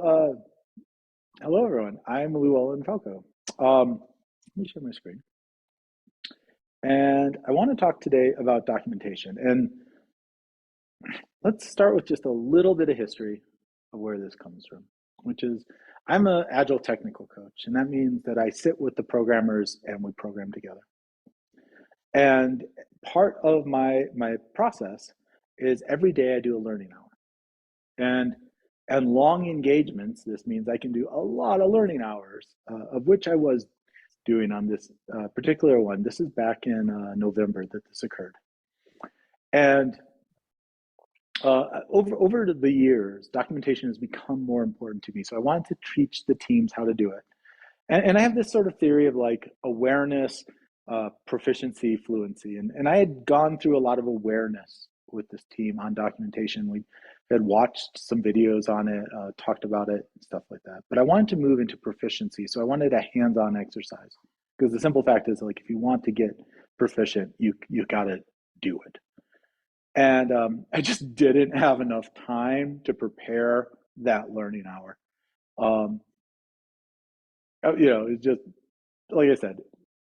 Uh, Hello, everyone. I'm Llewellyn Falco. Let me share my screen. And I want to talk today about documentation. And let's start with just a little bit of history of where this comes from, which is I'm an agile technical coach. And that means that I sit with the programmers and we program together. And part of my process is every day I do a learning hour. And long engagements, this means I can do a lot of learning hours, of which I was doing on this particular one. This is back in November that this occurred. And over the years, documentation has become more important to me. So I wanted to teach the teams how to do it. And I have this sort of theory of like awareness, proficiency, fluency. And I had gone through a lot of awareness with this team on documentation. We had watched some videos on it, talked about it, stuff like that. But I wanted to move into proficiency. So I wanted a hands-on exercise. Because the simple fact is, like, if you want to get proficient, you got to do it. And I just didn't have enough time to prepare that learning hour. It's just, like I said,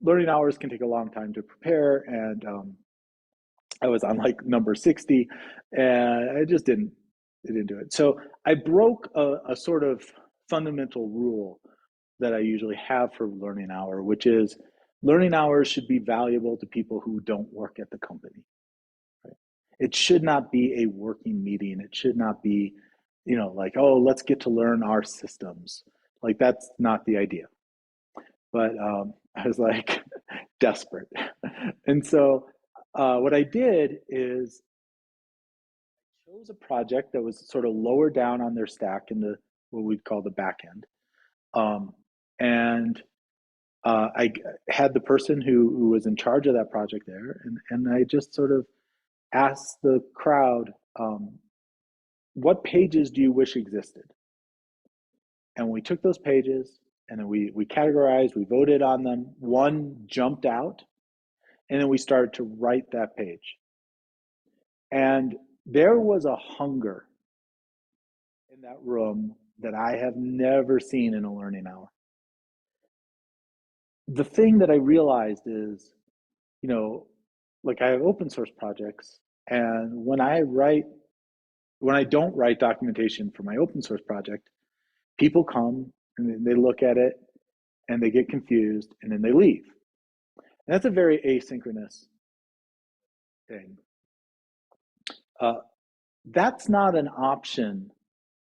learning hours can take a long time to prepare. And I was on like number 60 and I just didn't do it. So I broke a sort of fundamental rule that I usually have for learning hour, which is learning hours should be valuable to people who don't work at the company. Right? It should not be a working meeting. It should not be, like, oh, let's get to learn our systems. Like, that's not the idea. But I was like desperate. And so what I did is I chose a project that was sort of lower down on their stack in the what we'd call the back end. And I had the person who was in charge of that project there, and I just sort of asked the crowd, what pages do you wish existed? And we took those pages and then we categorized, we voted on them. One jumped out, and then we started to write that page. And there was a hunger in that room that I have never seen in a learning hour. The thing that I realized is, like, I have open source projects, and when I don't write documentation for my open source project, people come and they look at it and they get confused and then they leave. And that's a very asynchronous thing. That's not an option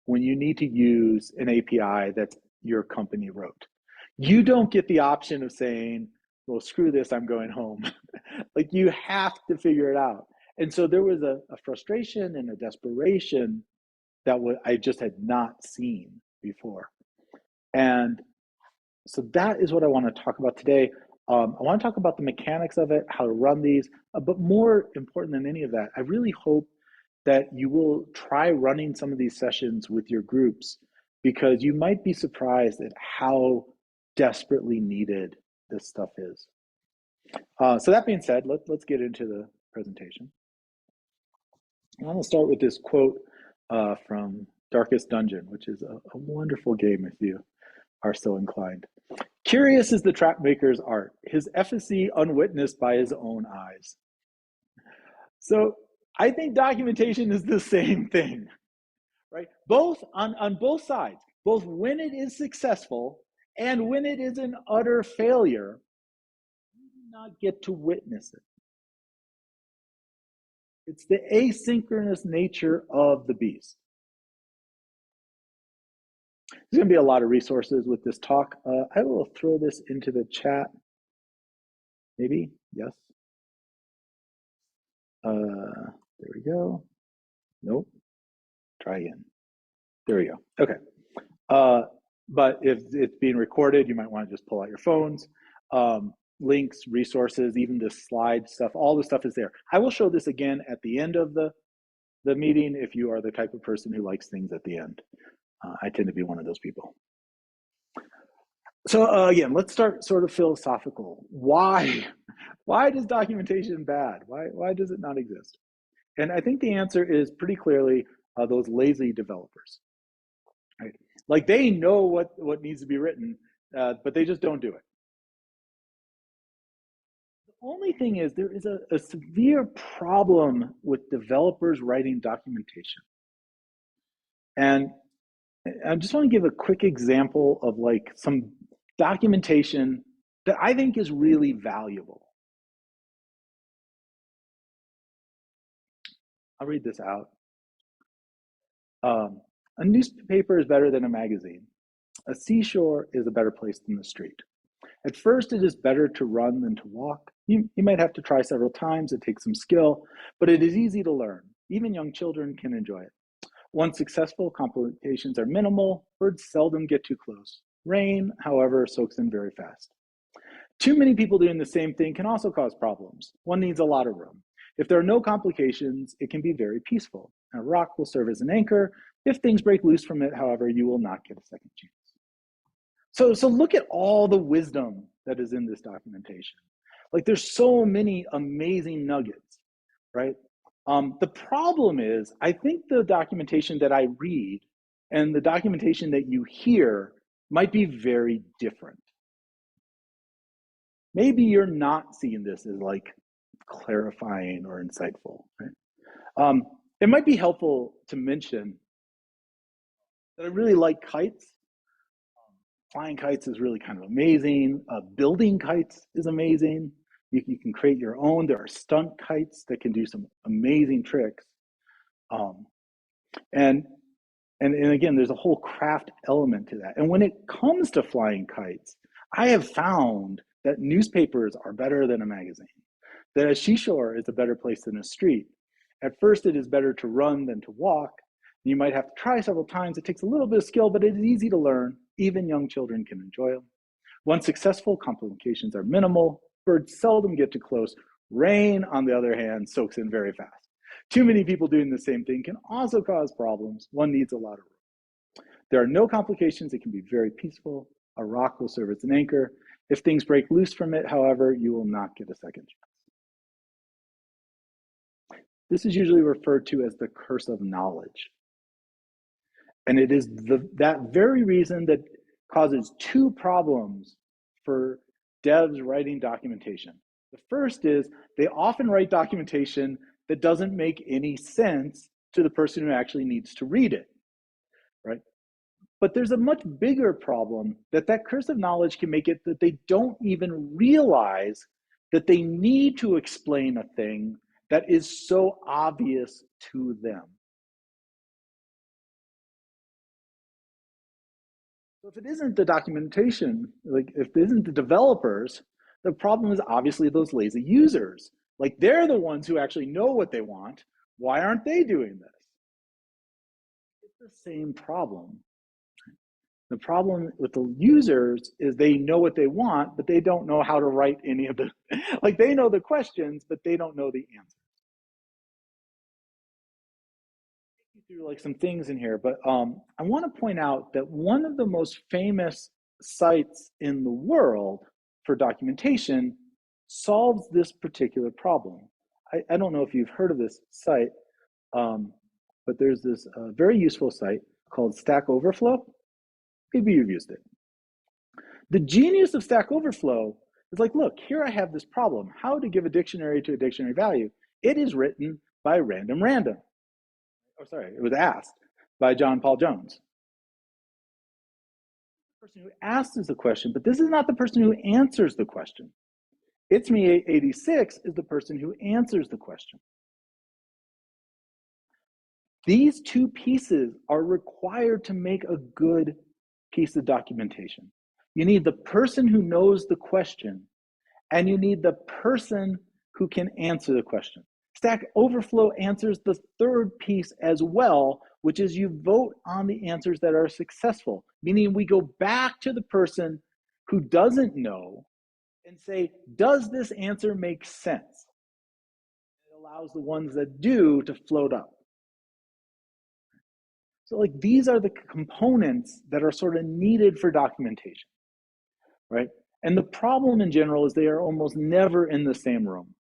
when you need to use an API that your company wrote. You don't get the option of saying, well, screw this, I'm going home. Like, you have to figure it out. And so there was a frustration and a desperation that I just had not seen before. And so that is what I want to talk about today. I want to talk about the mechanics of it, how to run these, but more important than any of that, I really hope that you will try running some of these sessions with your groups, because you might be surprised at how desperately needed this stuff is. So that being said, let's get into the presentation. I want to start with this quote from Darkest Dungeon, which is a wonderful game if you are so inclined. Curious is the trap maker's art, his efficacy unwitnessed by his own eyes. So I think documentation is the same thing, right? Both on both sides, both when it is successful and when it is an utter failure, you do not get to witness it. It's the asynchronous nature of the beast. There's going to be a lot of resources with this talk. I will throw this into the chat. Maybe, yes. There we go. Nope. Try again. There we go. Okay. But if it's being recorded, you might want to just pull out your phones. Links, resources, even the slide stuff, all the stuff is there. I will show this again at the end of the meeting if you are the type of person who likes things at the end. I tend to be one of those people. So again, let's start sort of philosophical. Why is documentation bad? Why does it not exist? And I think the answer is pretty clearly those lazy developers. Right? Like they know what needs to be written, but they just don't do it. The only thing is there is a severe problem with developers writing documentation. And I just want to give a quick example of like some documentation that I think is really valuable. I'll read this out. A newspaper is better than a magazine. A seashore is a better place than the street. At first, it is better to run than to walk. You might have to try several times. It takes some skill, but it is easy to learn. Even young children can enjoy it. Once successful, complications are minimal. Birds seldom get too close. Rain, however, soaks in very fast. Too many people doing the same thing can also cause problems. One needs a lot of room. If there are no complications, it can be very peaceful. A rock will serve as an anchor. If things break loose from it, however, you will not get a second chance. So look at all the wisdom that is in this documentation. Like there's so many amazing nuggets, right? The problem is, I think the documentation that I read and the documentation that you hear might be very different. Maybe you're not seeing this as like clarifying or insightful, right? It might be helpful to mention that I really like kites. Flying kites is really kind of amazing. Building kites is amazing. You can create your own. There are stunt kites that can do some amazing tricks. Um, and, and again, there's a whole craft element to that. And when it comes to flying kites, I have found that newspapers are better than a magazine, that a seashore is a better place than a street. At first, it is better to run than to walk. You might have to try several times. It takes a little bit of skill, but it is easy to learn. Even young children can enjoy them. Once successful, complications are minimal. Birds seldom get too close. Rain, on the other hand, soaks in very fast. Too many people doing the same thing can also cause problems. One needs a lot of room. There are no complications. It can be very peaceful. A rock will serve as an anchor. If things break loose from it, however, you will not get a second chance. This is usually referred to as the curse of knowledge. And it is that very reason that causes two problems for devs writing documentation. The first is they often write documentation that doesn't make any sense to the person who actually needs to read it, right? But there's a much bigger problem that curse of knowledge can make it that they don't even realize that they need to explain a thing that is so obvious to them. So if it isn't the documentation, like if it isn't the developers, the problem is obviously those lazy users. Like they're the ones who actually know what they want. Why aren't they doing this? It's the same problem. The problem with the users is they know what they want, but they don't know how to write any of the, like they know the questions, but they don't know the answers. Through like some things in here, but I want to point out that one of the most famous sites in the world for documentation solves this particular problem. I don't know if you've heard of this site, but there's this very useful site called Stack Overflow. Maybe you've used it. The genius of Stack Overflow is like, look, here I have this problem, how to give a dictionary to a dictionary value. It is written by random. Oh, sorry, it was asked by John Paul Jones. The person who asks the question, but this is not the person who answers the question. It's Me 86 is the person who answers the question. These two pieces are required to make a good piece of documentation. You need the person who knows the question, and you need the person who can answer the question. Stack Overflow answers the third piece as well, which is you vote on the answers that are successful, meaning we go back to the person who doesn't know and say, does this answer make sense? It allows the ones that do to float up. So like these are the components that are sort of needed for documentation, right? And the problem in general is they are almost never in the same room.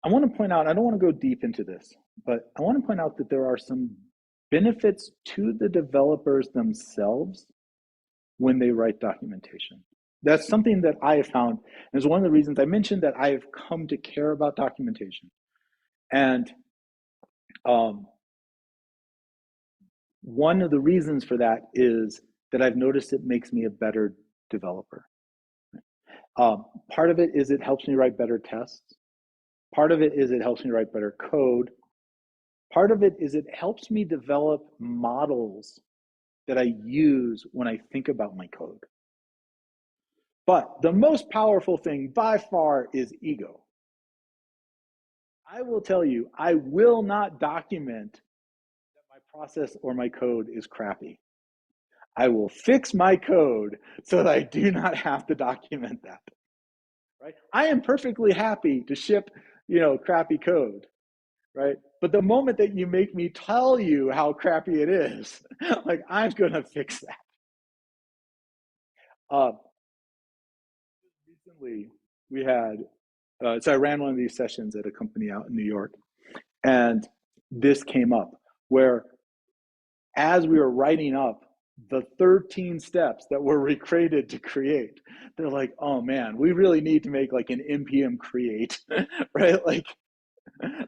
I want to point out, I don't want to go deep into this, but I want to point out that there are some benefits to the developers themselves when they write documentation. That's something that I have found, and it's one of the reasons I mentioned that I have come to care about documentation. And one of the reasons for that is that I've noticed it makes me a better developer. Part of it is it helps me write better tests. Part of it is it helps me write better code. Part of it is it helps me develop models that I use when I think about my code. But the most powerful thing by far is ego. I will tell you, I will not document that my process or my code is crappy. I will fix my code so that I do not have to document that. Right? I am perfectly happy to ship, crappy code, right? But the moment that you make me tell you how crappy it is, like I'm gonna fix that. Recently, we had so I ran one of these sessions at a company out in New York, and this came up where as we were writing up the 13 steps that were recreated to create, they're like, oh man, we really need to make like an npm create, right? Like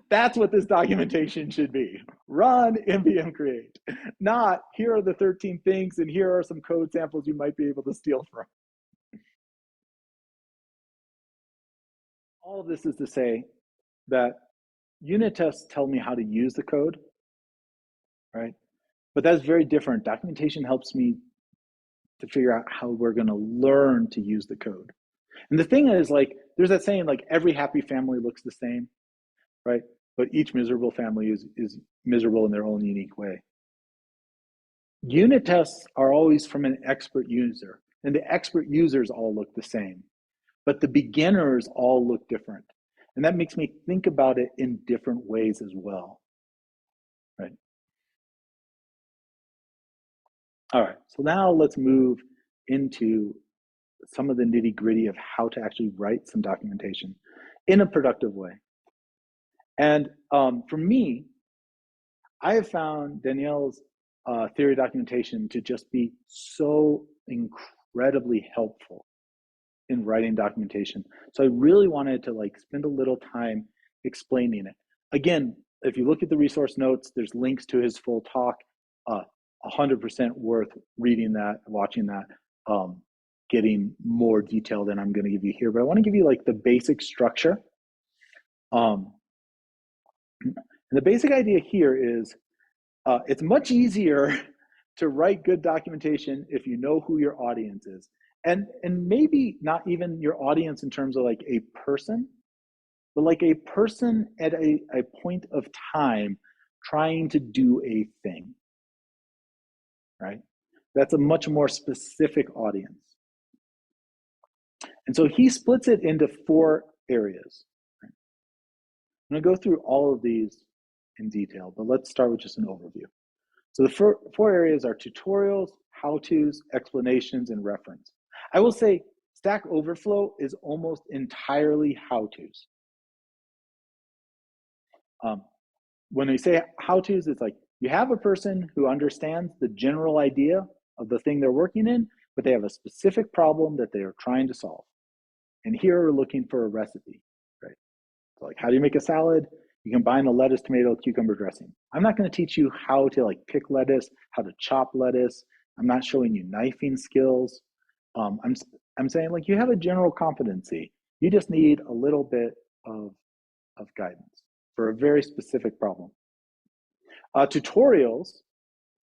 that's what this documentation should be. Run npm create, not here are the 13 things and here are some code samples you might be able to steal from. All of this is to say that unit tests tell me how to use the code, right? But that's very different. Documentation helps me to figure out how we're going to learn to use the code. And the thing is, like, there's that saying, like, every happy family looks the same, right? But each miserable family is miserable in their own unique way. Unit tests are always from an expert user, and the expert users all look the same, but the beginners all look different. And that makes me think about it in different ways as well, right? All right, so now let's move into some of the nitty gritty of how to actually write some documentation in a productive way. And for me, I have found Danielle's theory documentation to just be so incredibly helpful in writing documentation. So I really wanted to like spend a little time explaining it. Again, if you look at the resource notes, there's links to his full talk. 100% worth reading that, watching that, getting more detail than I'm going to give you here. But I want to give you like the basic structure. And the basic idea here is it's much easier to write good documentation if you know who your audience is. And maybe not even your audience in terms of like a person, but like a person at a point of time trying to do a thing, right? That's a much more specific audience. And so he splits it into 4 areas. I'm going to go through all of these in detail, but let's start with just an overview. So the 4 areas are tutorials, how-tos, explanations, and reference. I will say Stack Overflow is almost entirely how-tos. When we say how-tos, it's like you have a person who understands the general idea of the thing they're working in, but they have a specific problem that they are trying to solve. And here we're looking for a recipe, right? So like, how do you make a salad? You combine a lettuce, tomato, cucumber dressing. I'm not going to teach you how to like pick lettuce, how to chop lettuce. I'm not showing you knifing skills. I'm saying like you have a general competency. You just need a little bit of guidance for a very specific problem. Tutorials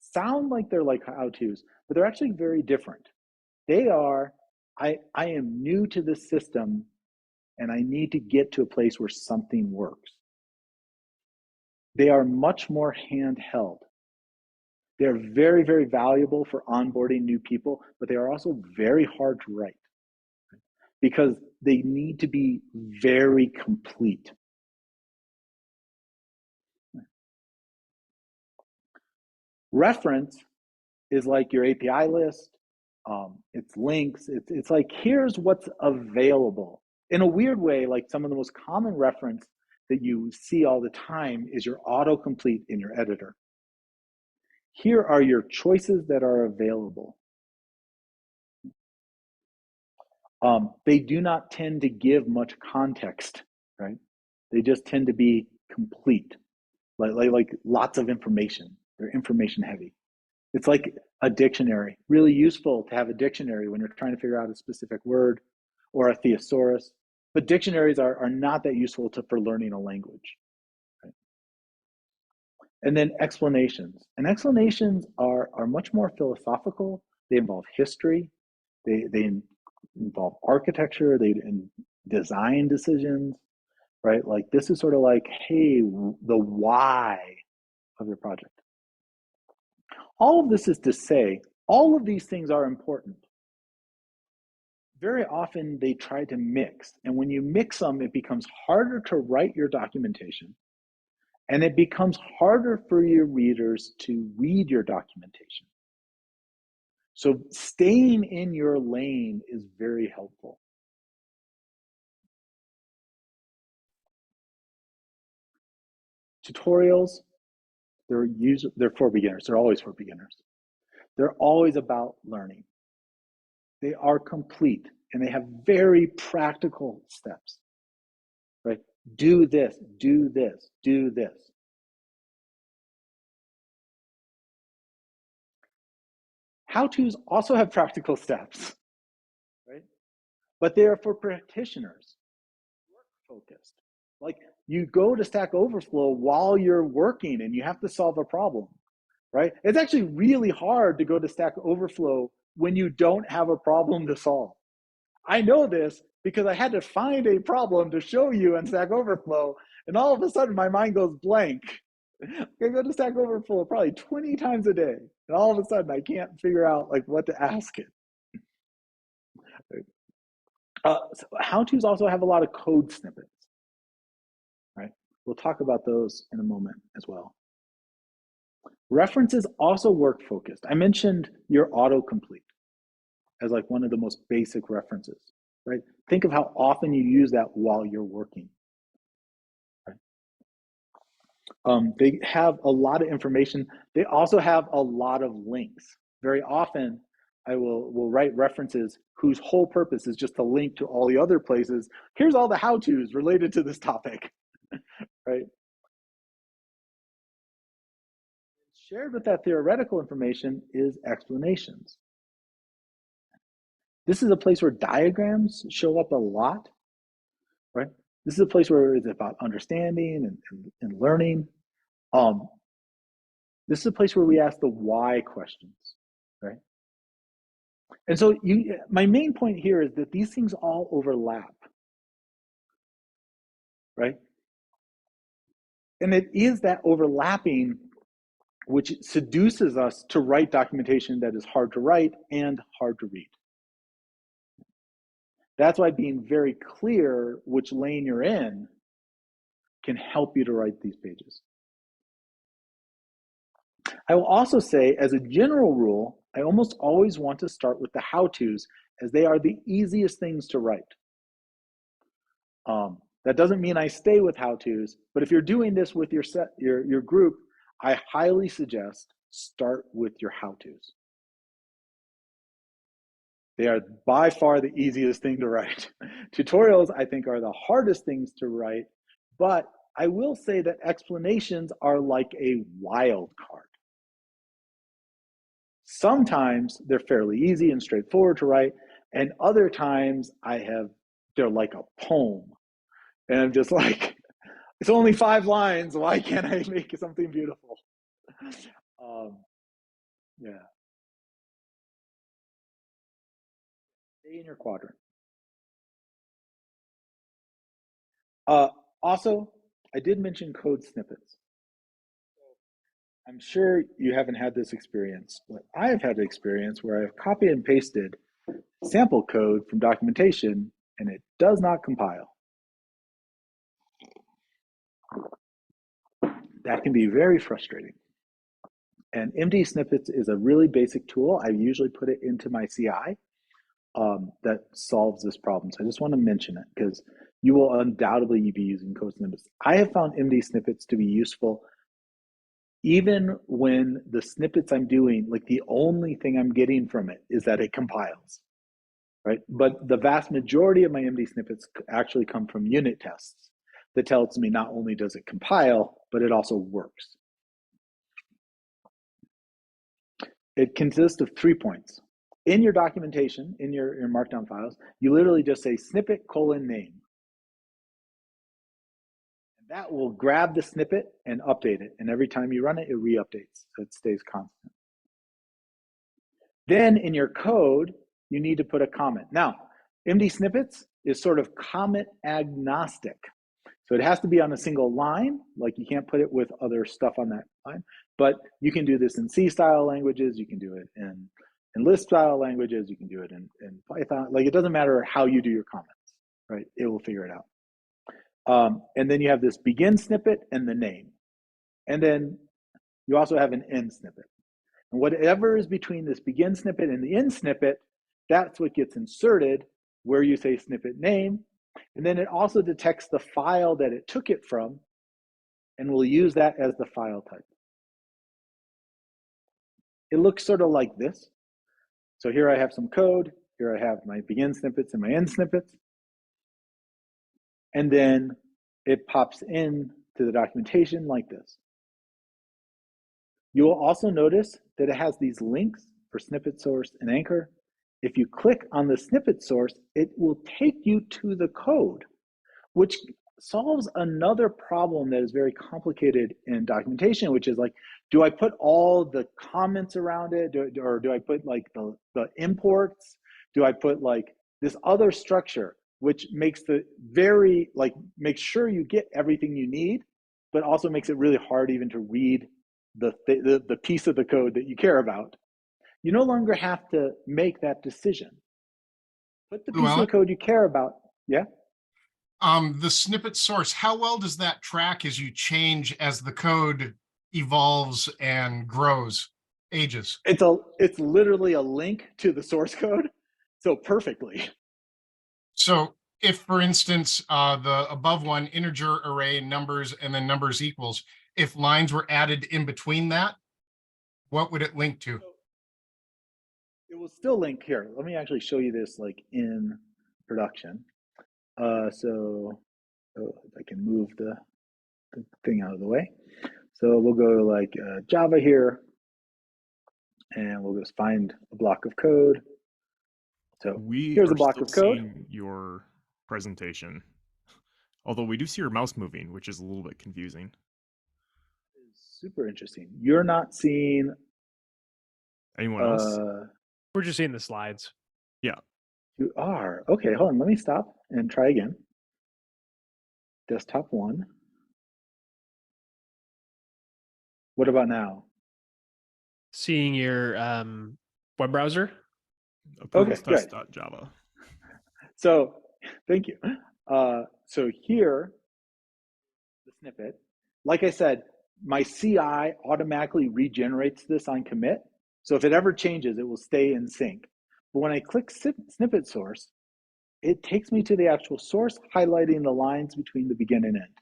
sound like they're like how-tos, but they're actually very different. They are, I am new to this system and I need to get to a place where something works. They are much more handheld. They're very, very valuable for onboarding new people, but they are also very hard to write because they need to be very complete. Reference is like your API list. It's links. It's like, here's what's available. In a weird way, like some of the most common reference that you see all the time is your autocomplete in your editor. Here are your choices that are available. They do not tend to give much context, right? They just tend to be complete, like lots of information. They're information heavy. It's like a dictionary, really useful to have a dictionary when you're trying to figure out a specific word or a thesaurus. But dictionaries are not that useful for learning a language. Right? And then explanations. And explanations are much more philosophical. They involve history. They involve architecture. They design decisions, right? Like this is sort of like, hey, the why of your project. All of this is to say, all of these things are important. Very often they try to mix, and when you mix them, it becomes harder to write your documentation, and it becomes harder for your readers to read your documentation. So staying in your lane is very helpful. Tutorials, they're for beginners. They're always for beginners. They're always about learning. They are complete, and they have very practical steps, right? Do this, do this, do this. How-tos also have practical steps, right? But they are for practitioners, work-focused. Like you go to Stack Overflow while you're working and you have to solve a problem, right? It's actually really hard to go to Stack Overflow when you don't have a problem to solve. I know this because I had to find a problem to show you in Stack Overflow, and all of a sudden my mind goes blank. I go to Stack Overflow probably 20 times a day, and all of a sudden I can't figure out like what to ask it. So how-tos also have a lot of code snippets, right? We'll talk about those in a moment as well. References also work focused. I mentioned your autocomplete as like one of the most basic references, right? Think of how often you use that while you're working. Right? They have a lot of information. They also have a lot of links. Very often, I will write references whose whole purpose is just to link to all the other places. Here's all the how-tos related to this topic, right? Shared with that theoretical information is explanations. This is a place where diagrams show up a lot, right? This is a place where it's about understanding and learning. This is a place where we ask the why questions, right? And so my main point here is that these things all overlap, right? And it is that overlapping which seduces us to write documentation that is hard to write and hard to read. That's why being very clear which lane you're in can help you to write these pages. I will also say, as a general rule, I almost always want to start with the how-tos as they are the easiest things to write. That doesn't mean I stay with how-tos, but if you're doing this with your group, I highly suggest start with your how-tos. They are by far the easiest thing to write. Tutorials, I think, are the hardest things to write, but I will say that explanations are like a wild card. Sometimes they're fairly easy and straightforward to write, and other times they're like a poem. And I'm just like, it's only 5 lines. Why can't I make something beautiful? Yeah. Stay in your quadrant. Also, I did mention code snippets. I'm sure you haven't had this experience, but I have had the experience where I've copied and pasted sample code from documentation and it does not compile. That can be very frustrating. And MD Snippets is a really basic tool. I usually put it into my CI that solves this problem. So I just want to mention it because you will undoubtedly be using code snippets. I have found MD snippets to be useful even when the snippets I'm doing, like the only thing I'm getting from it is that it compiles, right? But the vast majority of my MD snippets actually come from unit tests that tells me not only does it compile, but it also works. It consists of 3 points. In your documentation, in your markdown files, you literally just say snippet : name. And that will grab the snippet and update it. And every time you run it, it re-updates, so it stays constant. Then in your code, you need to put a comment. Now, MD snippets is sort of comment agnostic. So it has to be on a single line, like you can't put it with other stuff on that line, but you can do this in C style languages, you can do it in Lisp style languages, you can do it in Python. Like, it doesn't matter how you do your comments, right? It will figure it out. And then you have this begin snippet and the name. And then you also have an end snippet. And whatever is between this begin snippet and the end snippet, that's what gets inserted where you say snippet name. And then it also detects the file that it took it from, and will use that as the file type. It looks sort of like this. So here I have some code. Here I have my begin snippets and my end snippets. And then it pops in to the documentation like this. You will also notice that it has these links for snippet source and anchor. If you click on the snippet source, it will take you to the code, which solves another problem that is very complicated in documentation, which is like, do I put all the comments around it? Or do I put like the imports? Do I put like this other structure, which makes makes sure you get everything you need, but also makes it really hard even to read the piece of the code that you care about. You no longer have to make that decision. Put the piece of the code you care about. Yeah. The snippet source, how well does that track as you change, as the code evolves and grows, ages? It's literally a link to the source code, so perfectly. So if, for instance, the above one, integer array numbers and then numbers equals, if lines were added in between that, what would it link to? It will still link here. Let me actually show you this like in production. So if I can move the thing out of the way. So we'll go like Java here, and we'll just find a block of code. So here's a block of code. Seeing your presentation, although we do see your mouse moving, which is a little bit confusing. Super interesting. You're not seeing anyone else? We're just seeing the slides. Yeah. You are. Okay, hold on. Let me stop and try again. Desktop 1. What about now? Seeing your web browser. Okay, good. Java. So, thank you. So here, the snippet. Like I said, my CI automatically regenerates this on commit. So if it ever changes, it will stay in sync. But when I click snippet source, it takes me to the actual source, highlighting the lines between the begin and end.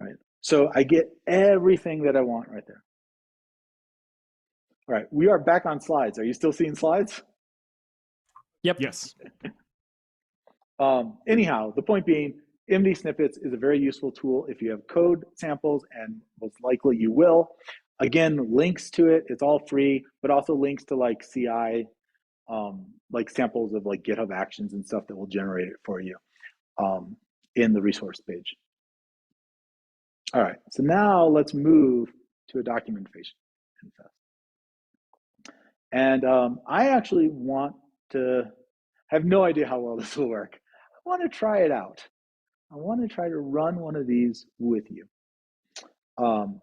Right. So I get everything that I want right there. All right, we are back on slides. Are you still seeing slides? Yep. Yes. Anyhow, the point being, MD snippets is a very useful tool if you have code samples, and most likely you will. Again, links to it, it's all free, but also links to like CI, like samples of like GitHub actions and stuff that will generate it for you in the resource page. All right, so now let's move to a documentation. And I actually want to have no idea how well this will work. I want to try it out. I want to try to run one of these with you. I'm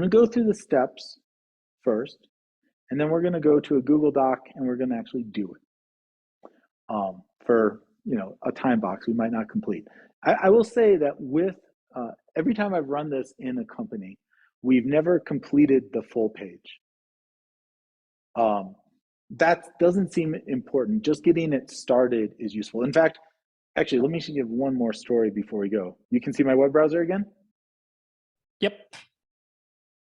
going to go through the steps first, and then we're going to go to a Google Doc and we're going to actually do it for a time box we might not complete. I will say that with every time I've run this in a company, we've never completed the full page. That doesn't seem important. Just getting it started is useful. In fact, Actually, let me give one more story before we go. You can see my web browser again? Yep.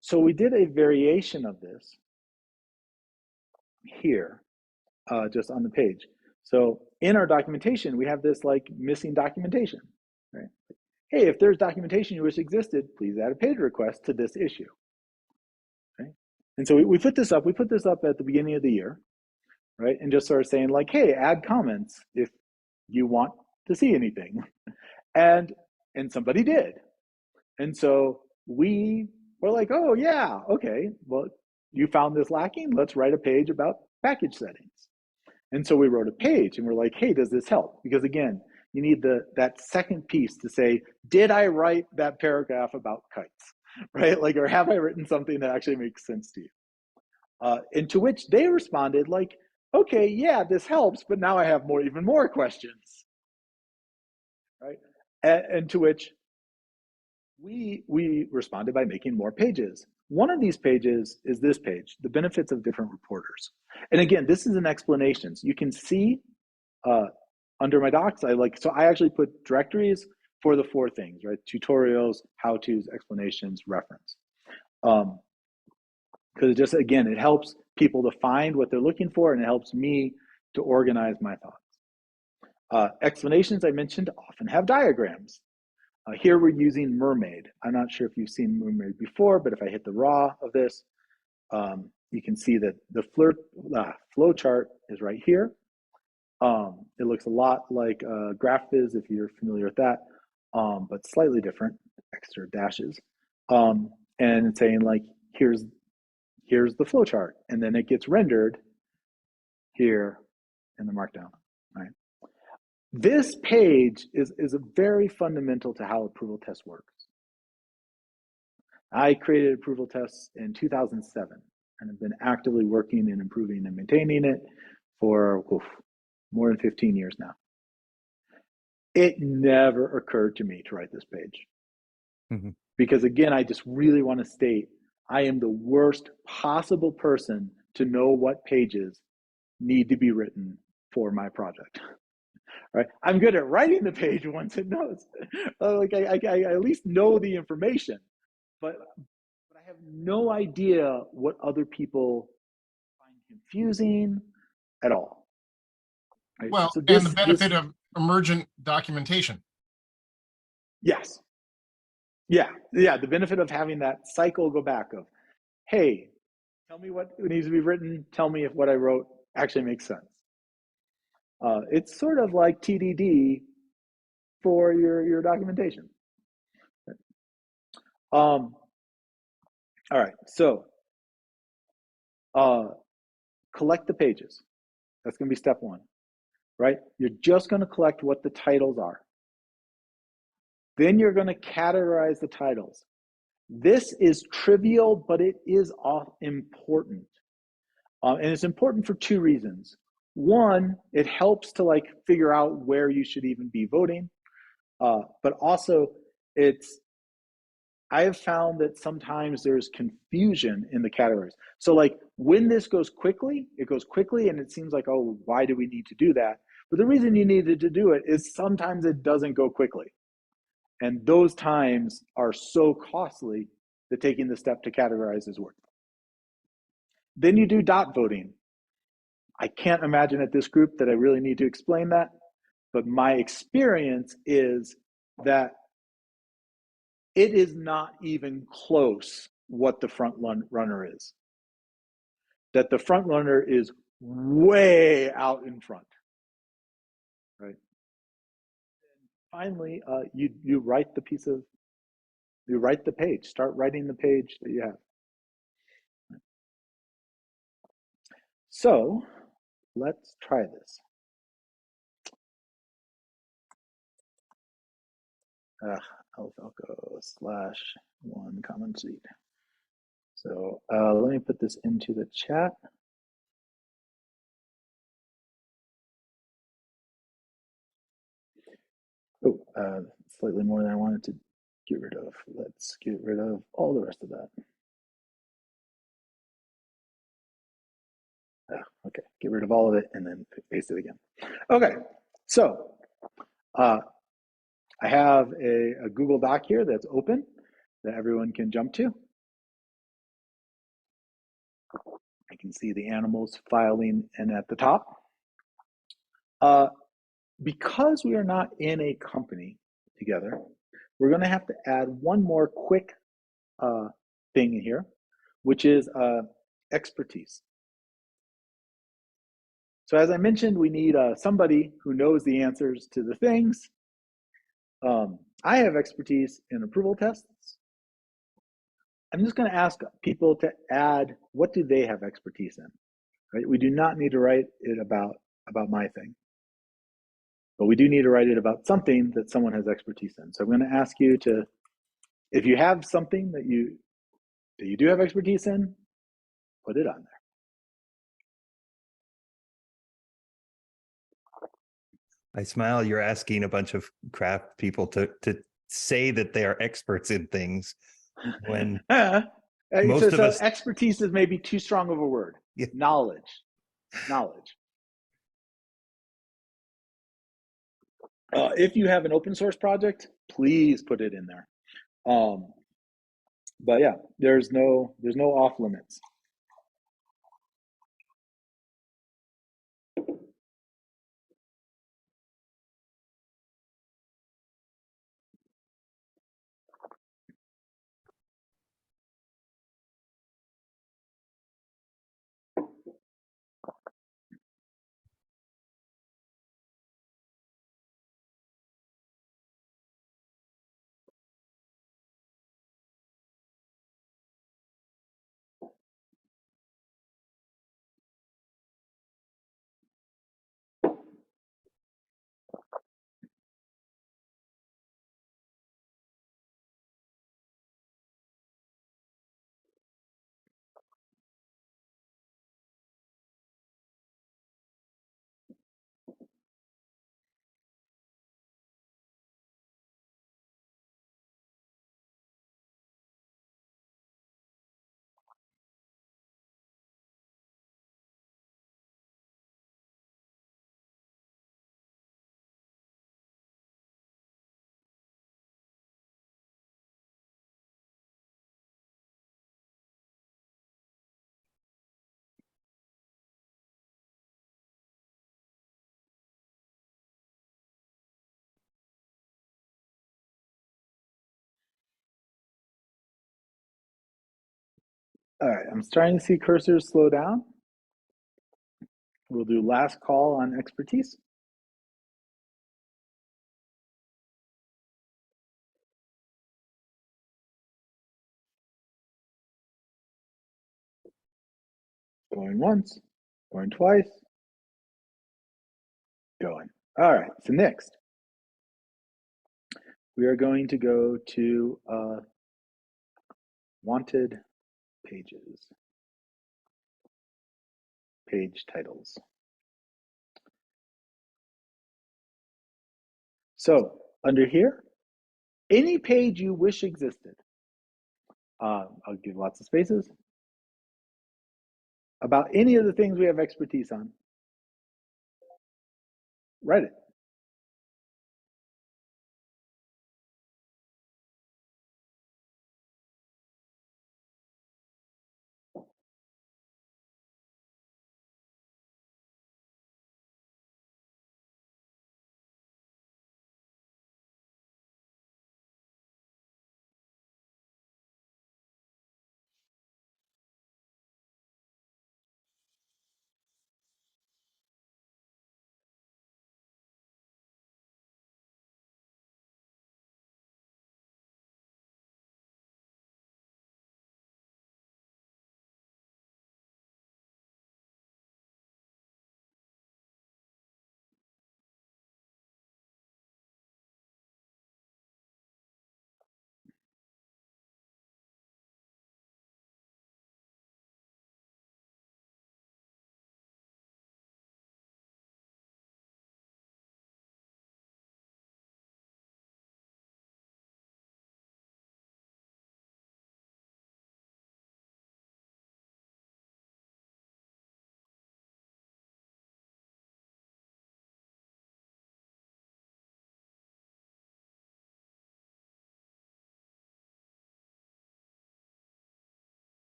So we did a variation of this here, just on the page. So in our documentation, we have this like missing documentation, right? Hey, if there's documentation you wish existed, please add a page request to this issue. Okay? And so we put this up. We put this up at the beginning of the year, right? And just sort of saying like, hey, add comments if you want to see anything. And somebody did. And so we were like, oh yeah, okay, well, you found this lacking. Let's write a page about package settings. And so we wrote a page and we're like, hey, does this help? Because again, you need that second piece to say, did I write that paragraph about kites, right? Like, or have I written something that actually makes sense to you? And to which they responded like, okay, yeah, this helps, but now I have even more questions, right? And to which we responded by making more pages. One of these pages is this page, the benefits of different reporters. And again, this is an explanation. So you can see under my docs, I actually put directories for the 4 things, right? Tutorials, how-tos, explanations, reference. Because it just, again, it helps people to find what they're looking for, and it helps me to organize my thoughts. Explanations, I mentioned, often have diagrams. Here we're using Mermaid. I'm not sure if you've seen Mermaid before, but if I hit the raw of this, you can see that the flow chart is right here. It looks a lot like GraphViz, if you're familiar with that, but slightly different, extra dashes. And it's saying like, here's the flow chart, and then it gets rendered here in the markdown, right? This page is a very fundamental to how approval test works. I created approval tests in 2007 and have been actively working and improving and maintaining it for more than 15 years now. It never occurred to me to write this page. Mm-hmm. Because again, I just really want to state, I am the worst possible person to know what pages need to be written for my project. Right? I'm good at writing the page once it knows. I at least know the information, but I have no idea what other people find confusing at all. Right? Well, so and the benefit of emergent documentation. Yes. Yeah. The benefit of having that cycle go back of, hey, tell me what needs to be written. Tell me if what I wrote actually makes sense. It's sort of like TDD for your documentation. All right, so collect the pages. That's going to be step 1, right? You're just going to collect what the titles are. Then you're going to categorize the titles. This is trivial, but it is important. And it's important for 2 reasons. One, it helps to figure out where you should even be voting. But also, I have found that sometimes there's confusion in the categories. So when this goes quickly, it goes quickly and it seems like, oh, why do we need to do that? But the reason you needed to do it is sometimes it doesn't go quickly. And those times are so costly that taking the step to categorize is worth it. Then you do dot voting. I can't imagine at this group that I really need to explain that, but my experience is that it is not even close what the front runner is. That the front runner is way out in front, right? And finally, you write the page. Start writing the page that you have. So let's try this. Falco /1 common seed. So let me put this into the chat. Oh, slightly more than I wanted to get rid of. Let's get rid of all the rest of that. Okay, get rid of all of it and then paste it again. Okay, so I have a Google Doc here that's open that everyone can jump to. I can see the animals filing in at the top. Because we are not in a company together, we're going to have to add one more quick thing in here, which is expertise. So as I mentioned, we need somebody who knows the answers to the things. I have expertise in approval tests. I'm just going to ask people to add what do they have expertise in. Right? We do not need to write it about my thing, but we do need to write it about something that someone has expertise in. So I'm going to ask you to, if you have something that you do have expertise in, put it on there. I smile. You're asking a bunch of craft people to say that they are experts in things when most of us. Expertise is maybe too strong of a word. Yeah. Knowledge. If you have an open source project, please put it in there. But yeah, there's no off limits. All right, I'm starting to see cursors slow down. We'll do last call on expertise. Going once, going twice, going. All right, so next, we are going to go to wanted pages, page titles. So under here, any page you wish existed. I'll give lots of spaces. About any of the things we have expertise on. Write it.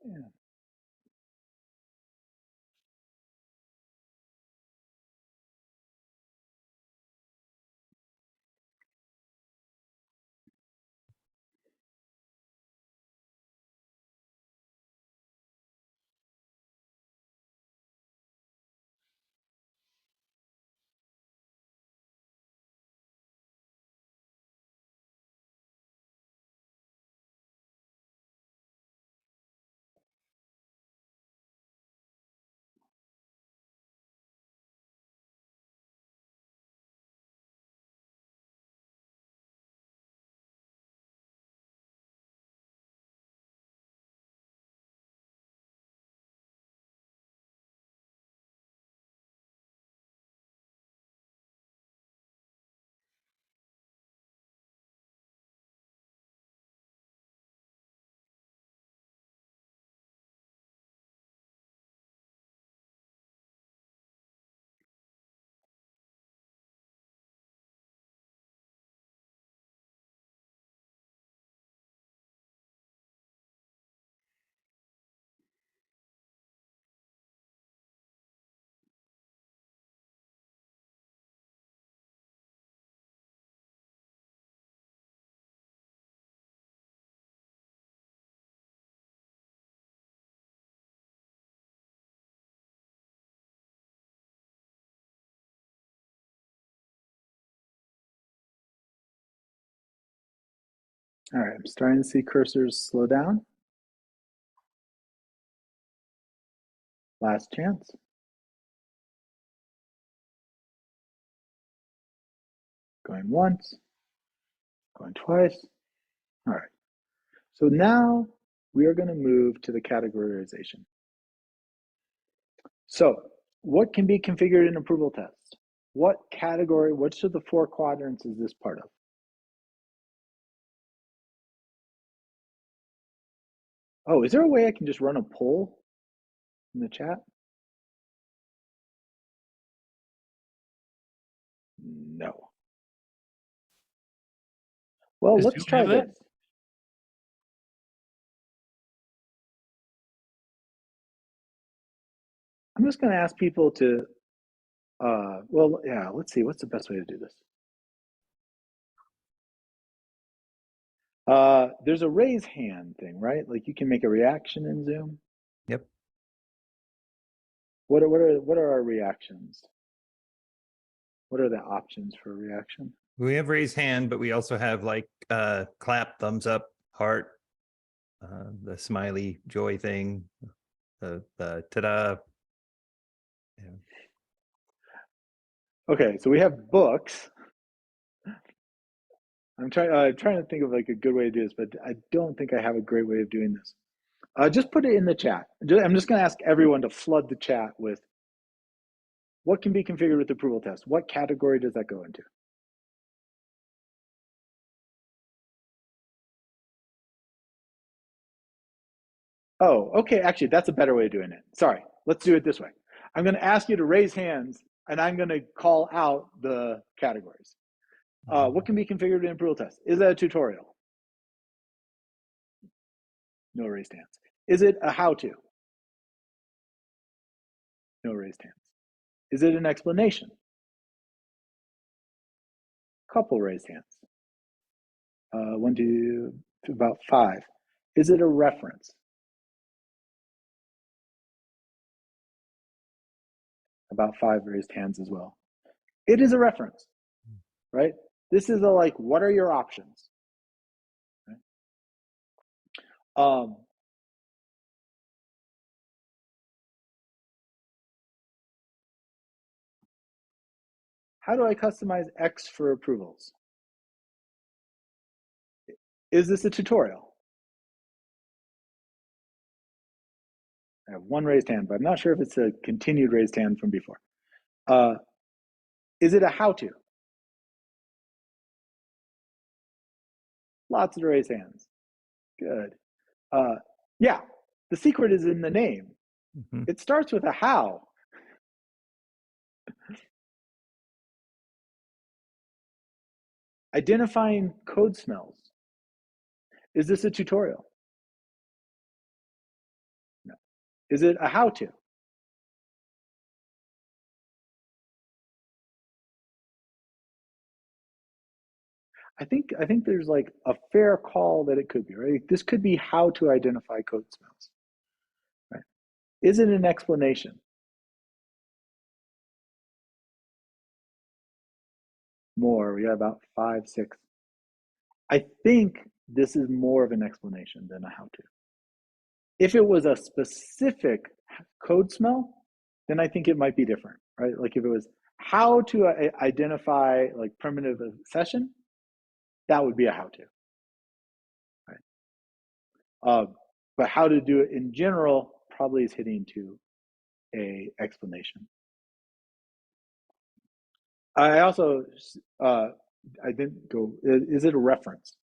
Yeah. All right, I'm starting to see cursors slow down. Last chance. Going once, going twice. All right. So now we are going to move to the categorization. So what can be configured in approval tests? What category, which of the 4 quadrants is this part of? Oh, is there a way I can just run a poll in the chat? No. Well, Does let's Zoom try have that? this. I'm just going to ask people to, well, yeah, let's see. What's the best way to do this? There's a raise hand thing, right? Like you can make a reaction in Zoom. Yep. What are our reactions? What are the options for a reaction? We have raise hand, but we also have like clap, thumbs up, heart, the smiley joy thing, the ta-da. Yeah. Okay, so we have books. I'm trying to think of like a good way to do this, but I don't think I have a great way of doing this. Just put it in the chat. I'm just going to ask everyone to flood the chat with what can be configured with the approval test. What category does that go into? Oh, okay. Actually, that's a better way of doing it. Sorry. Let's do it this way. I'm going to ask you to raise hands, and I'm going to call out the categories. What can be configured in approval test? Is that a tutorial? No raised hands. Is it a how-to? No raised hands. Is it an explanation? Couple raised hands. 1, 2, about 5. Is it a reference? About 5 raised hands as well. It is a reference, right? This is a like, what are your options? Right? How do I customize X for approvals? Is this a tutorial? I have 1 raised hand, but I'm not sure if it's a continued raised hand from before. Is it a how-to? Lots of raised hands. Good. Yeah, the secret is in the name. Mm-hmm. It starts with a how. Identifying code smells. Is this a tutorial? Is it a how-to? I think there's like a fair call that it could be, right? This could be how to identify code smells, right? Is it an explanation? More, we got about 5, 6. I think this is more of an explanation than a how-to. If it was a specific code smell, then I think it might be different, right? Like if it was how to identify like primitive accession, that would be a how-to, right? But how to do it in general probably is hitting to a explanation. I also, I didn't go, is it a reference?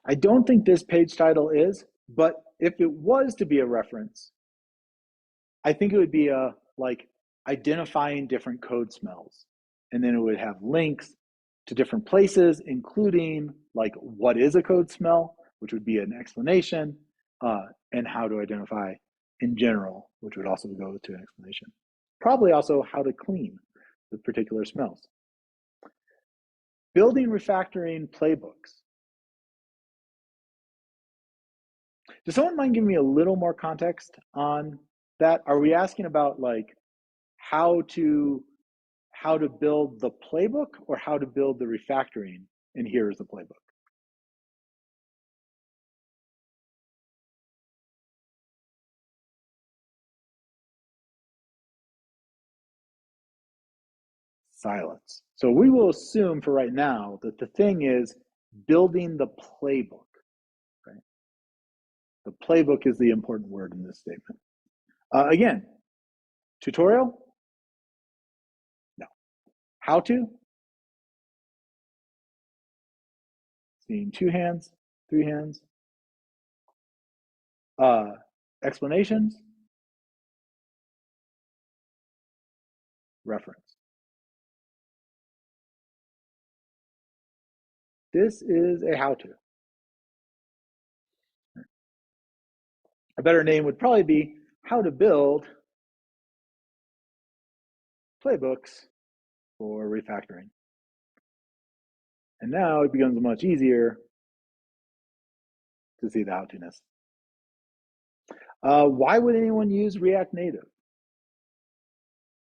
I don't think this page title is, but if it was to be a reference, I think it would be a like identifying different code smells. And then it would have links to different places, including like what is a code smell, which would be an explanation, and how to identify in general, which would also go to an explanation. Probably also how to clean with particular smells. Building refactoring playbooks. Does someone mind giving me a little more context on that? Are we asking about like how to build the playbook or how to build the refactoring? And here is the playbook. Silence. So we will assume for right now that the thing is building the playbook, right? The playbook is the important word in this statement. Again, tutorial? No. How to? Seeing 2 hands, 3 hands. Explanations? Reference. This is a how-to. A better name would probably be how to build playbooks for refactoring. And now it becomes much easier to see the how-to-ness. Why would anyone use React Native?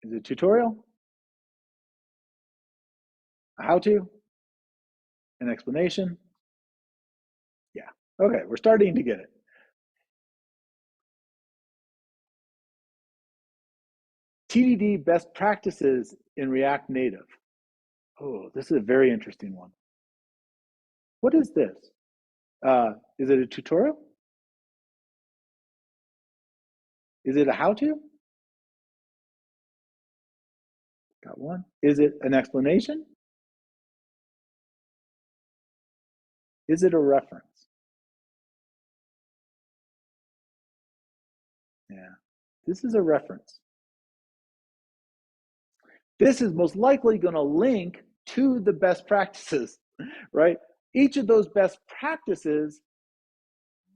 Is it a tutorial? A how-to? An explanation? Yeah, okay, we're starting to get it. TDD best practices in React Native. Oh, this is a very interesting one. What is this? Is it a tutorial? Is it a how-to? Got one. Is it an explanation? Is it a reference? Yeah, this is a reference. This is most likely going to link to the best practices, right? Each of those best practices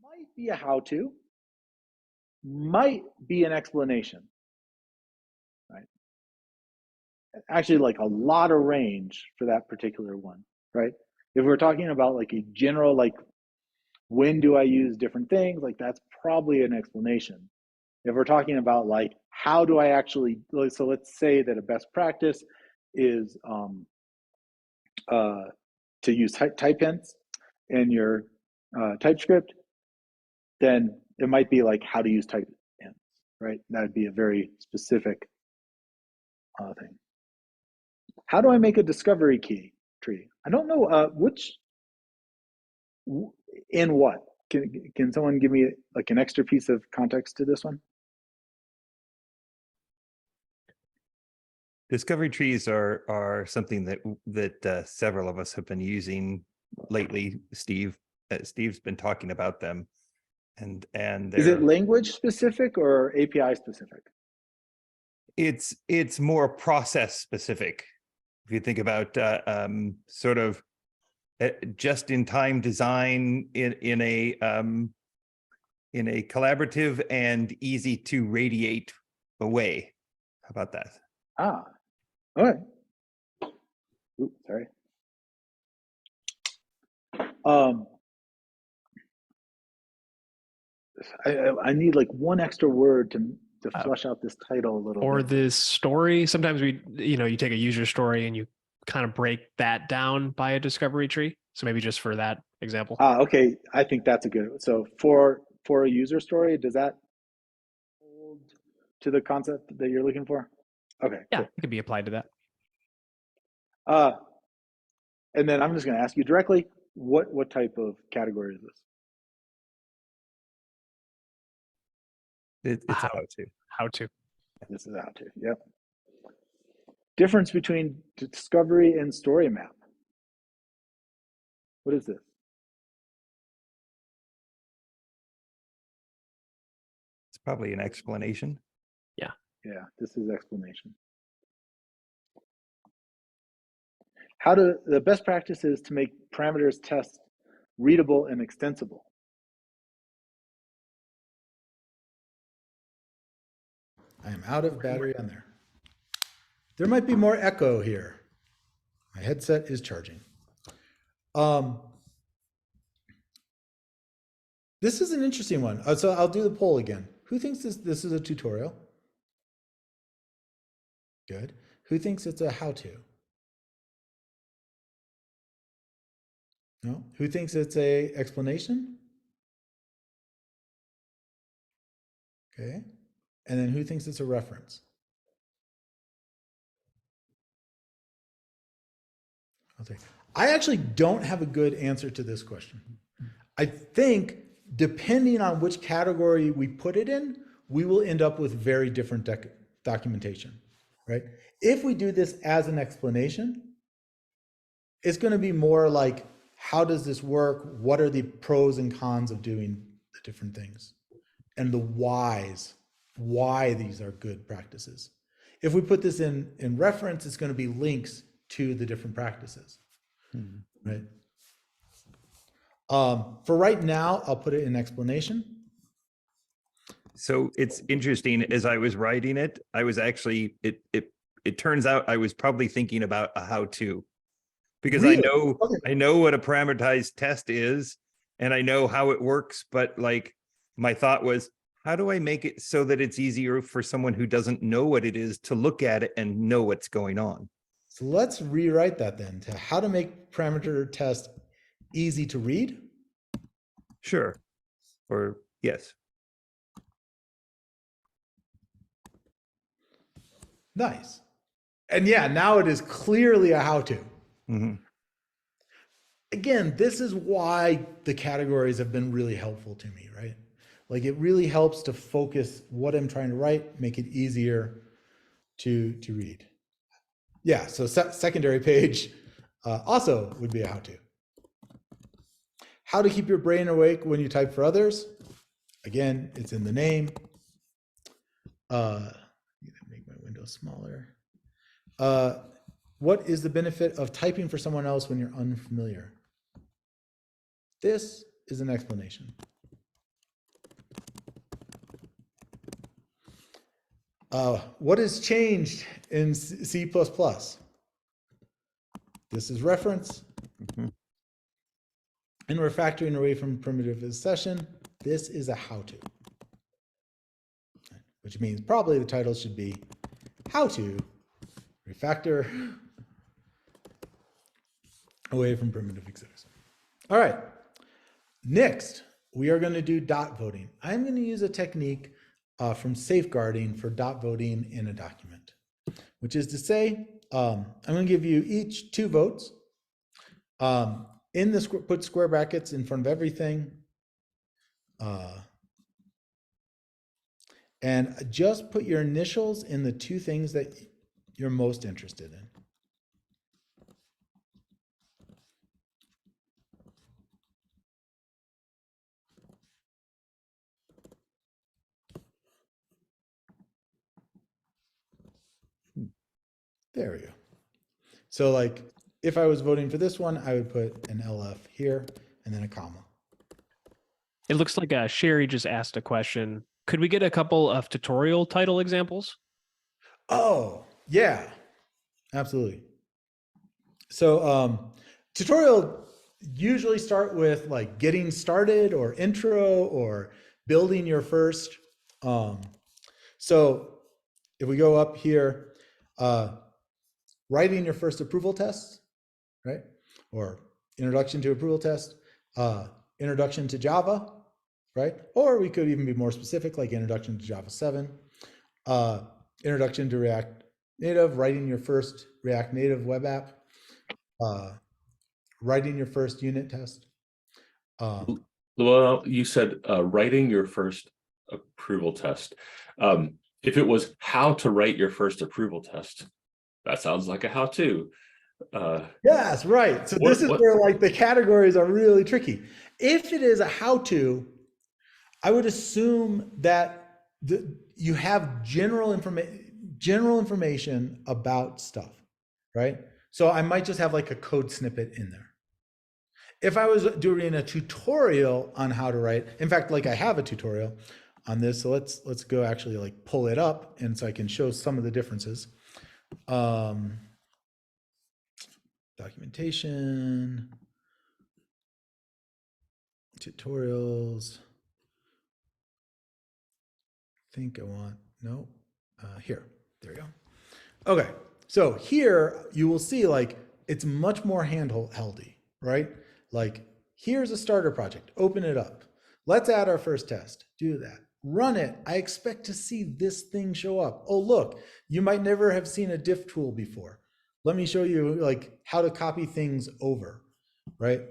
might be a how-to, might be an explanation, right? Actually, like a lot of range for that particular one, right? If we're talking about like a general, like when do I use different things, like that's probably an explanation. If we're talking about like how do I actually, so let's say that a best practice is to use type hints in your TypeScript, then it might be like how to use type hints, right? That'd be a very specific thing. How do I make a discovery key tree? I don't know in what. Can someone give me like an extra piece of context to this one? Discovery trees are something that several of us have been using lately. Steve's been talking about them, and is it language specific or API specific? It's more process specific. If you think about sort of just-in-time design in a collaborative and easy to radiate way. How about that? Ah, all right. Oops, sorry. I need like one extra word to flesh out this title a little Or bit. this story. Sometimes you take a user story and you kind of break that down by a discovery tree. So maybe just for that example. Okay. I think that's a good. So for a user story, does that hold to the concept that you're looking for? Okay. Yeah, Cool. it could be applied to that. And then I'm just going to ask you directly, what type of category is this? It's How Howto. How to. This is how to. Yep. Difference between discovery and story map. What is this? It's probably an explanation. Yeah, this is explanation. How to the best practice is to make parameters tests readable and extensible. I am out of battery on there. There might be more echo here. My headset is charging. This is an interesting one. So I'll do the poll again. Who thinks this is a tutorial? Good. Who thinks it's a how-to? No. Who thinks it's a explanation? Okay. And then who thinks it's a reference? Okay. I actually don't have a good answer to this question. I think depending on which category we put it in, we will end up with very different documentation, right? If we do this as an explanation, it's going to be more like, how does this work? What are the pros and cons of doing the different things? And the whys, why these are good practices. If we put this in reference, it's going to be links to the different practices, right? For right now, I'll put it in explanation. So it's interesting, as I was writing it, I was actually, it turns out I was probably thinking about a how-to, because Really? I know what a parameterized test is, and I know how it works, but like my thought was, how do I make it so that it's easier for someone who doesn't know what it is to look at it and know what's going on? So let's rewrite that then to how to make parameter test easy to read. Sure. Or yes. Nice. And yeah, now it is clearly a how-to. Again, this is why the categories have been really helpful to me, right? Like it really helps to focus what I'm trying to write, make it easier to read. Yeah, so secondary page also would be a how-to. How to keep your brain awake when you type for others. Again, it's in the name. Make my window smaller. What is the benefit of typing for someone else when you're unfamiliar? This is an explanation. What has changed in C++? This is reference. And we're factoring away from primitive accession. This is a how-to, which means probably the title should be how to refactor away from primitive accession. All right. Next, we are going to do dot voting. I'm going to use a technique from safeguarding for dot voting in a document, which is to say, I'm going to give you each 2 votes. In this, put square brackets in front of everything. And just put your initials in the 2 things that you're most interested in. There we go. So like if I was voting for this one, I would put an LF here and then a comma. It looks like Sherry just asked a question. Could we get a couple of tutorial title examples? Oh, yeah, absolutely. So tutorial usually start with like getting started or intro or building your first. So if we go up here, writing your first approval test, right? Or introduction to approval test, introduction to Java, right? Or we could even be more specific, like introduction to Java 7, introduction to React Native, writing your first React Native web app, writing your first unit test. Well, you said writing your first approval test. If it was how to write your first approval test, that sounds like a how-to. Yes, right. So this is where like the categories are really tricky. If it is a how-to, I would assume that you have general information about stuff, right? So I might just have like a code snippet in there. If I was doing a tutorial on how to write, in fact, like I have a tutorial on this, so let's go actually like pull it up, and so I can show some of the differences. Documentation, tutorials. I think I want, no, here, there we go. Okay, so here you will see like it's much more handheldy, right? Like here's a starter project, open it up. Let's add our first test, do that. Run it, I expect to see this thing show up. Oh, look, you might never have seen a diff tool before. Let me show you like how to copy things over, right?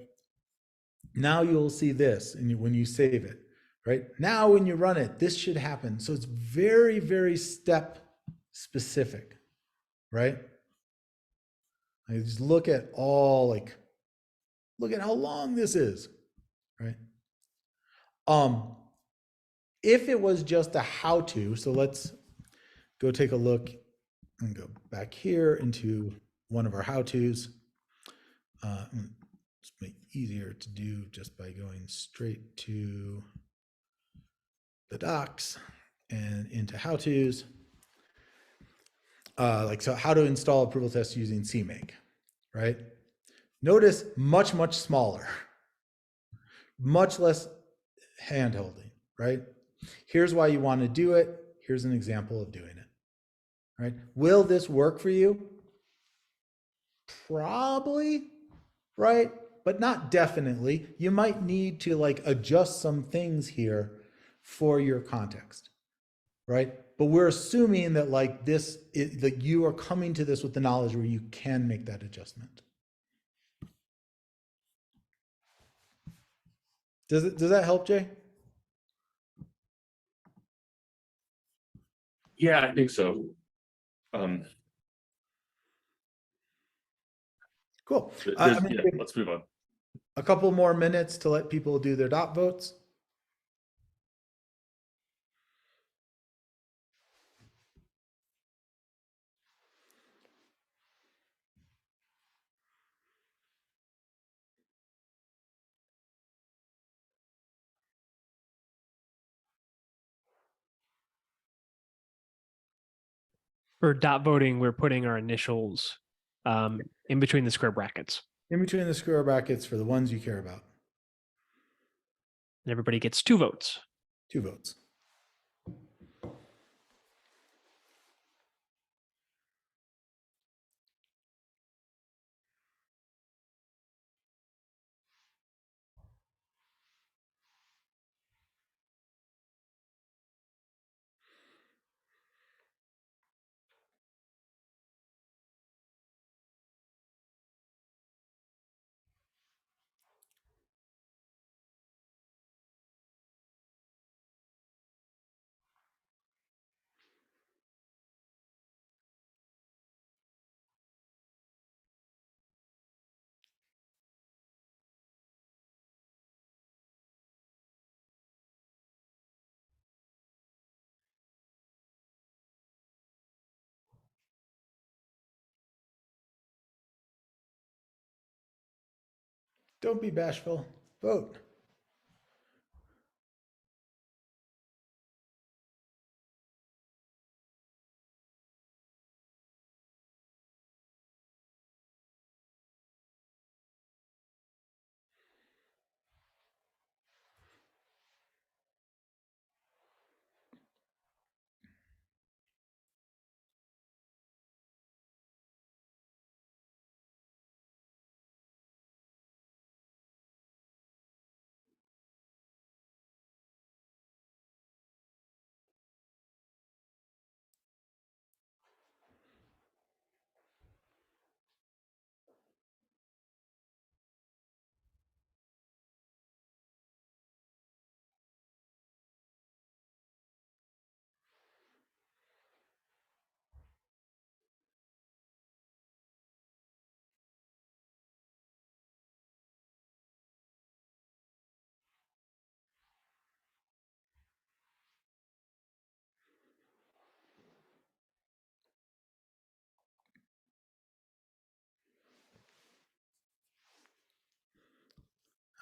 Now you'll see this and when you save it, right? Now when you run it, this should happen. So it's very, very step specific, right? I just look at all like, look at how long this is, right? If it was just a how-to, so let's go take a look and go back here into one of our how-tos. It's make it easier to do just by going straight to the docs and into how-tos. Like, so how to install approval tests using CMake, right? Notice much, much smaller, much less hand-holding, right? Here's why you want to do it. Here's an example of doing it, right? Will this work for you? Probably, right? But not definitely. You might need to like adjust some things here for your context, right? But we're assuming that like this, that you are coming to this with the knowledge where you can make that adjustment. Does that help, Jay? Yeah, I think so. Cool. Yeah, let's move on. A couple more minutes to let people do their dot votes. For dot voting, we're putting our initials in between the square brackets. In between the square brackets for the ones you care about. And everybody gets 2 votes. 2 votes. Don't be bashful. Vote.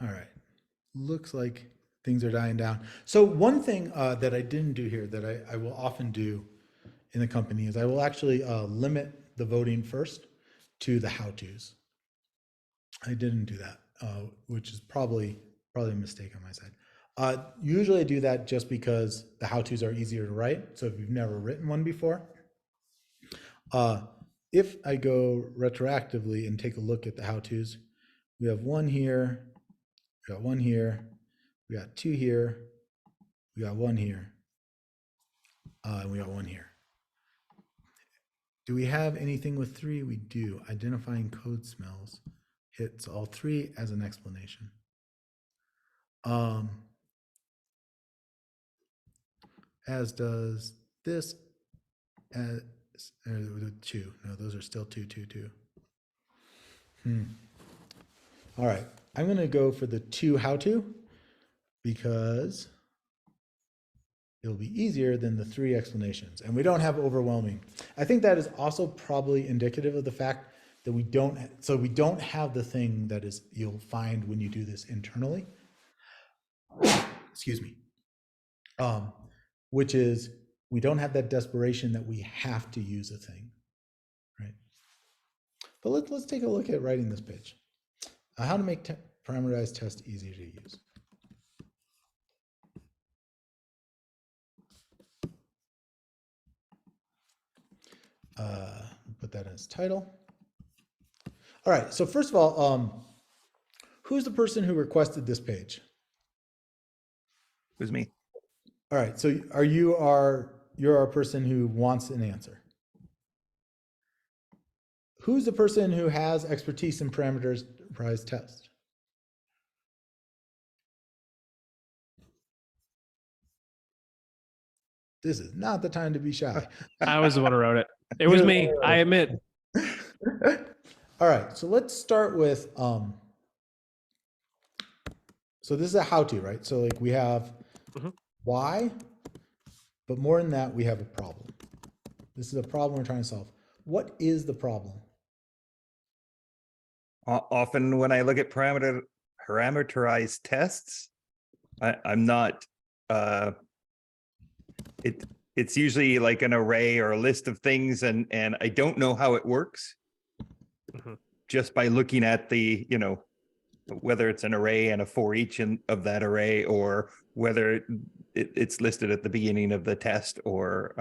All right. Looks like things are dying down. So one thing that I didn't do here that I will often do in the company is I will actually limit the voting first to the how-tos. I didn't do that, which is probably a mistake on my side. Usually I do that just because the how-tos are easier to write. So if you've never written one before, if I go retroactively and take a look at the how-tos, we have one here, we got one here, we got two here, we got one here, and we got one here. Do we have anything with three? We do. Identifying code smells hits all three as an explanation. As does this, as two. No, those are still two. All right, I'm gonna go for the two how-to because it'll be easier than the three explanations, and we don't have overwhelming. I think that is also probably indicative of the fact that we don't have the thing that is you'll find when you do this internally. Excuse me. Which is we don't have that desperation that we have to use a thing, right? But let's take a look at writing this page. How to make parameterized test easier to use. Put that as title. All right, so first of all, who's the person who requested this page? It was me. All right, so you're our person who wants an answer. Who's the person who has expertise in parameterized test? This is not the time to be shy. I was the one who wrote it. It was me, I admit. All right, so let's start with, so this is a how-to, right? So like we have why, but more than that, we have a problem. This is a problem we're trying to solve. What is the problem? Often when I look at parameterized tests, I'm not, it's usually like an array or a list of things, and I don't know how it works just by looking at the, whether it's an array and a for each of that array, or whether it's listed at the beginning of the test, or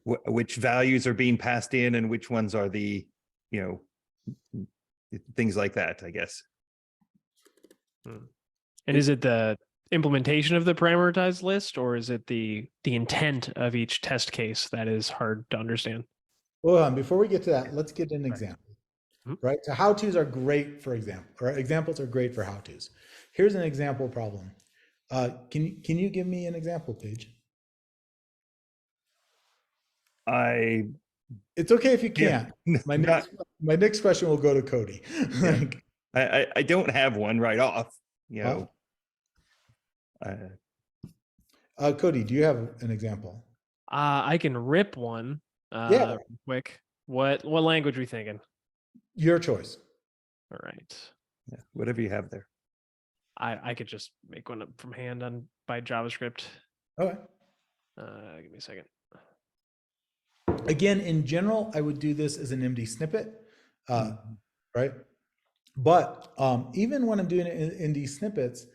which values are being passed in and which ones are the, things like that, I guess. And is it the implementation of the parameterized list, or is it the intent of each test case that is hard to understand? Well, before we get to that, let's get an example. Right? So how-tos are great for example, or examples are great for how-tos. Here's an example problem. Can you give me an example, Paige? It's okay if you can't. My next question will go to Cody. I don't have one right off, Cody, do you have an example? I can rip one Yeah. quick. What language are we thinking? Your choice. All right. Yeah, whatever you have there. I could just make one up from hand on by JavaScript. Okay. Give me a second. Again, in general, I would do this as an MD snippet, right? But even when I'm doing it in these snippets,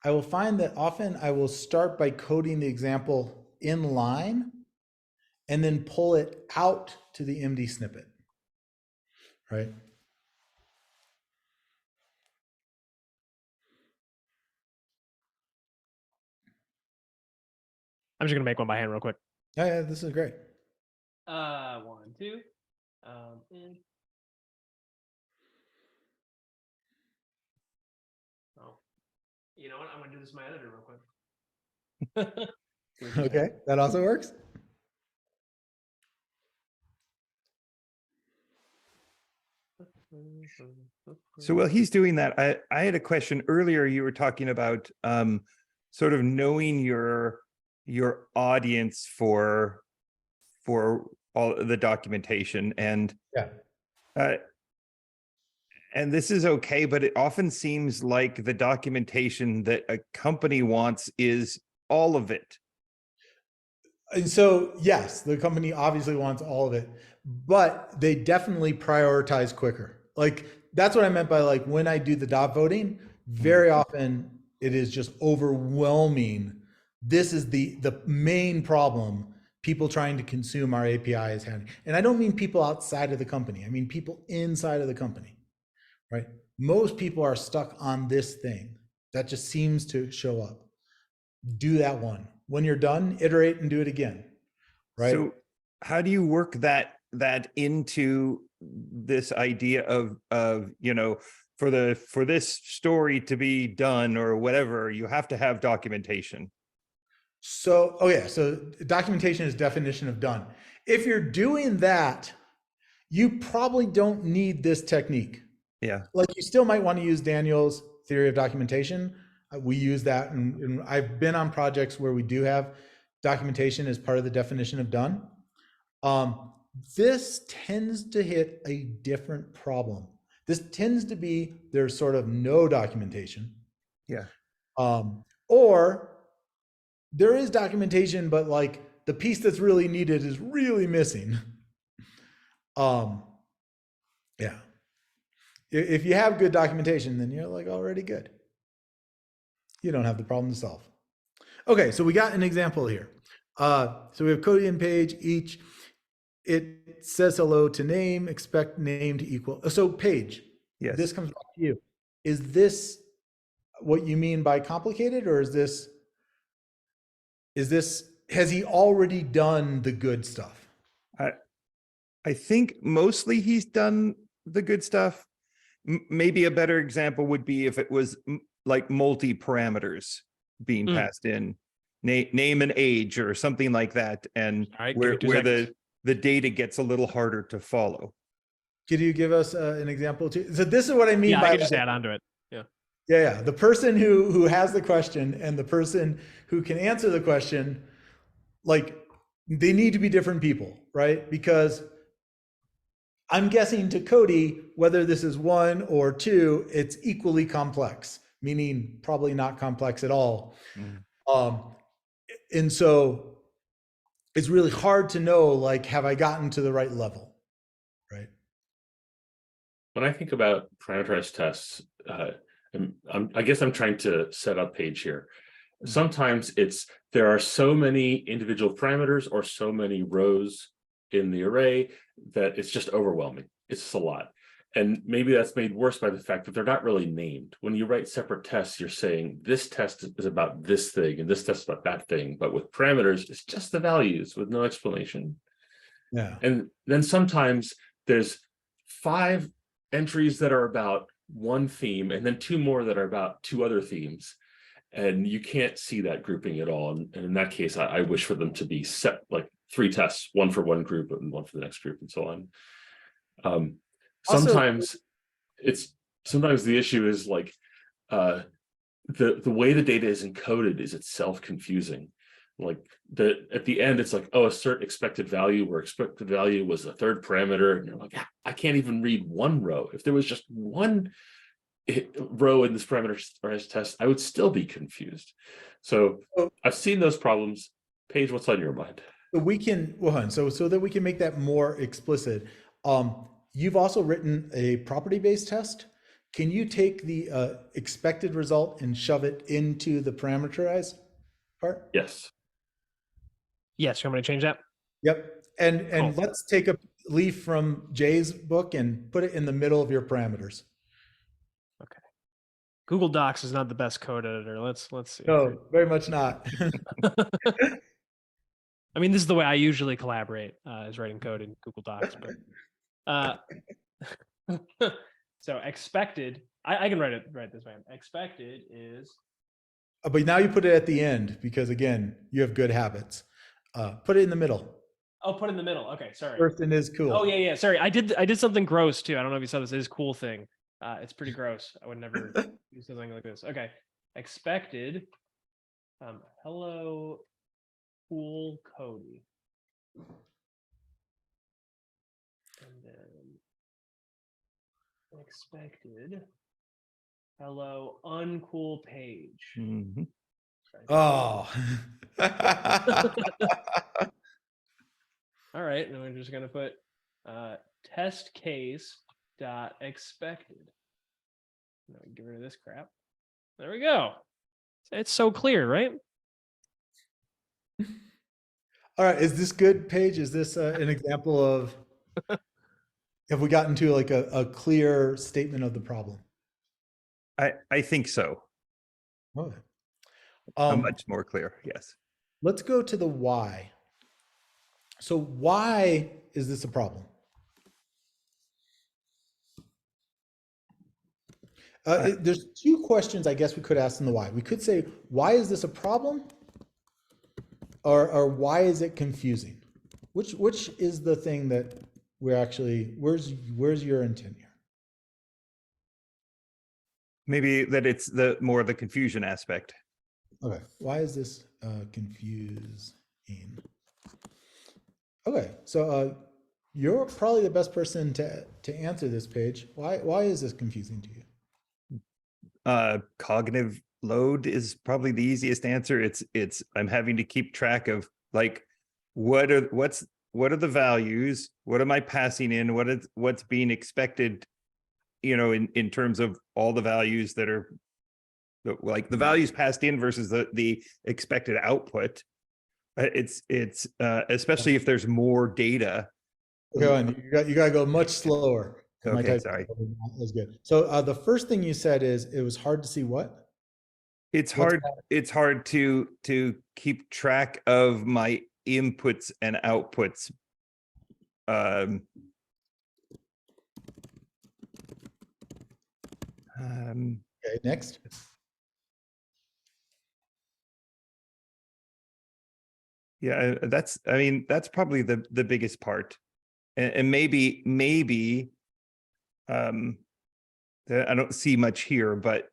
I will find that often I will start by coding the example in line and then pull it out to the MD snippet, right? I'm just gonna make one by hand real quick. Oh, yeah, this is great. 1, 2. Oh, you know what? I'm gonna do this in my editor real quick. Okay, that also works. So while he's doing that, I had a question earlier. You were talking about sort of knowing your audience for all the documentation, and and this is okay, but it often seems like the documentation that a company wants is all of it. And so, yes, the company obviously wants all of it, but they definitely prioritize quicker. Like, that's what I meant by, like, when I do the dot voting, very often it is just overwhelming. This is the main problem people trying to consume our API is having. And I don't mean people outside of the company. I mean people inside of the company, right? Most people are stuck on this thing that just seems to show up. Do that one. When you're done, iterate and do it again, right? So how do you work that into this idea of you know, for this story to be done or whatever, you have to have documentation? So, oh yeah, so documentation is definition of done. If you're doing that, you probably don't need this technique. Yeah. Like, you still might want to use Daniel's theory of documentation. We use that, and I've been on projects where we do have documentation as part of the definition of done. This tends to hit a different problem. This tends to be there's sort of no documentation. Yeah. Or there is documentation, but like the piece that's really needed is really missing. Yeah. If you have good documentation, then you're like already good. You don't have the problem to solve. Okay, so we got an example here. So we have Codian page each. It says hello to name, expect name to equal. So Paige, Yes. This comes back to you. Is this what you mean by complicated, or is this, has he already done the good stuff? I think mostly he's done the good stuff. Maybe a better example would be if it was like multi-parameters being passed in, name and age or something like that, and right, where the data gets a little harder to follow. Could you give us an example too? So this is what I mean by, I could just add on to it. Yeah. The person who has the question and the person who can answer the question, like, they need to be different people, right? Because I'm guessing to Cody, whether this is 1 or 2, it's equally complex, meaning probably not complex at all. And so it's really hard to know, like, have I gotten to the right level, right? When I think about parameterized tests, I guess I'm trying to set up Paige here. Sometimes there are so many individual parameters or so many rows in the array that it's just overwhelming. It's just a lot. And maybe that's made worse by the fact that they're not really named. When you write separate tests, you're saying this test is about this thing and this test is about that thing. But with parameters, it's just the values with no explanation. Yeah. And then sometimes there's 5 entries that are about one theme and then 2 more that are about 2 other themes. And you can't see that grouping at all. And in that case, I wish for them to be set like 3 tests, 1 for one group and 1 for the next group and so on. Sometimes the issue is like the way the data is encoded is itself confusing. like at the end, it's like, oh, assert expected value, where expected value was the third parameter. And you're like, I can't even read one row. If there was just one row in this parameterized test, I would still be confused. So I've seen those problems. Paige, what's on your mind? We can, well, so that we can make that more explicit, you've also written a property-based test. Can you take the expected result and shove it into the parameterized part? Yes. Yes, you want me to change that? Yep. And Cool. let's take a leaf from Jay's book and put it in the middle of your parameters. Okay. Google Docs is not the best code editor. Let's see. No, very much not. I mean, this is the way I usually collaborate, is writing code in Google Docs. But so expected, I can write it this way. Expected is. But now you put it at the end because again, you have good habits. Put it in the middle. Oh, put it in the middle. Okay, sorry. First and is cool. Oh yeah. Sorry, I did something gross too. I don't know if you saw this. Is cool thing. It's pretty gross. I would never do something like this. Okay, expected. Hello, cool Cody. And then expected. Hello, uncool Page. Mhm. Oh. All right, now we're just gonna put test case dot expected. Now we get rid of this crap. There we go. It's so clear, right? All right. Is this good, Paige? Is this an example of, have we gotten to like a clear statement of the problem? I think so. Okay. Much more clear. Yes. Let's go to the why. So why is this a problem? There's two questions I guess we could ask in the why. We could say, why is this a problem? Or why is it confusing? Which is the thing that we're actually, where's your intent here? Maybe that it's the more the confusion aspect. Okay, why is this confusing? Okay, so you're probably the best person to answer this, Paige. Why is this confusing to you? Cognitive load is probably the easiest answer. It's I'm having to keep track of like what are the values, what am I passing in, what's being expected, in terms of all the values that are like the values passed in versus the expected output. It's especially if there's more data. Go on, you gotta go much slower. Okay, sorry. That's good. So the first thing you said is it was hard to see what? It's hard to keep track of my inputs and outputs. Okay, next. Yeah, that's probably the biggest part. And maybe I don't see much here, but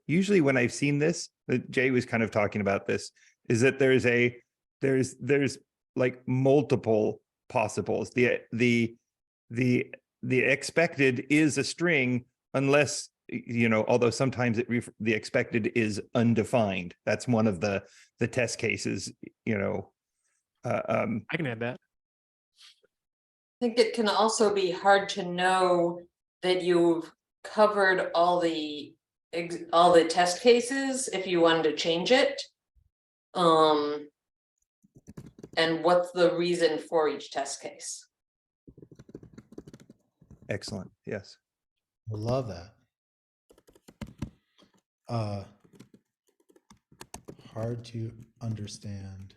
usually when I've seen this, Jay was kind of talking about this, is that there's like multiple possibles. The expected is a string unless, although sometimes the expected is undefined. That's one of the test cases, I can add that. I think it can also be hard to know that you've covered all the test cases if you wanted to change it. And what's the reason for each test case? Excellent. Yes. I love that. Hard to understand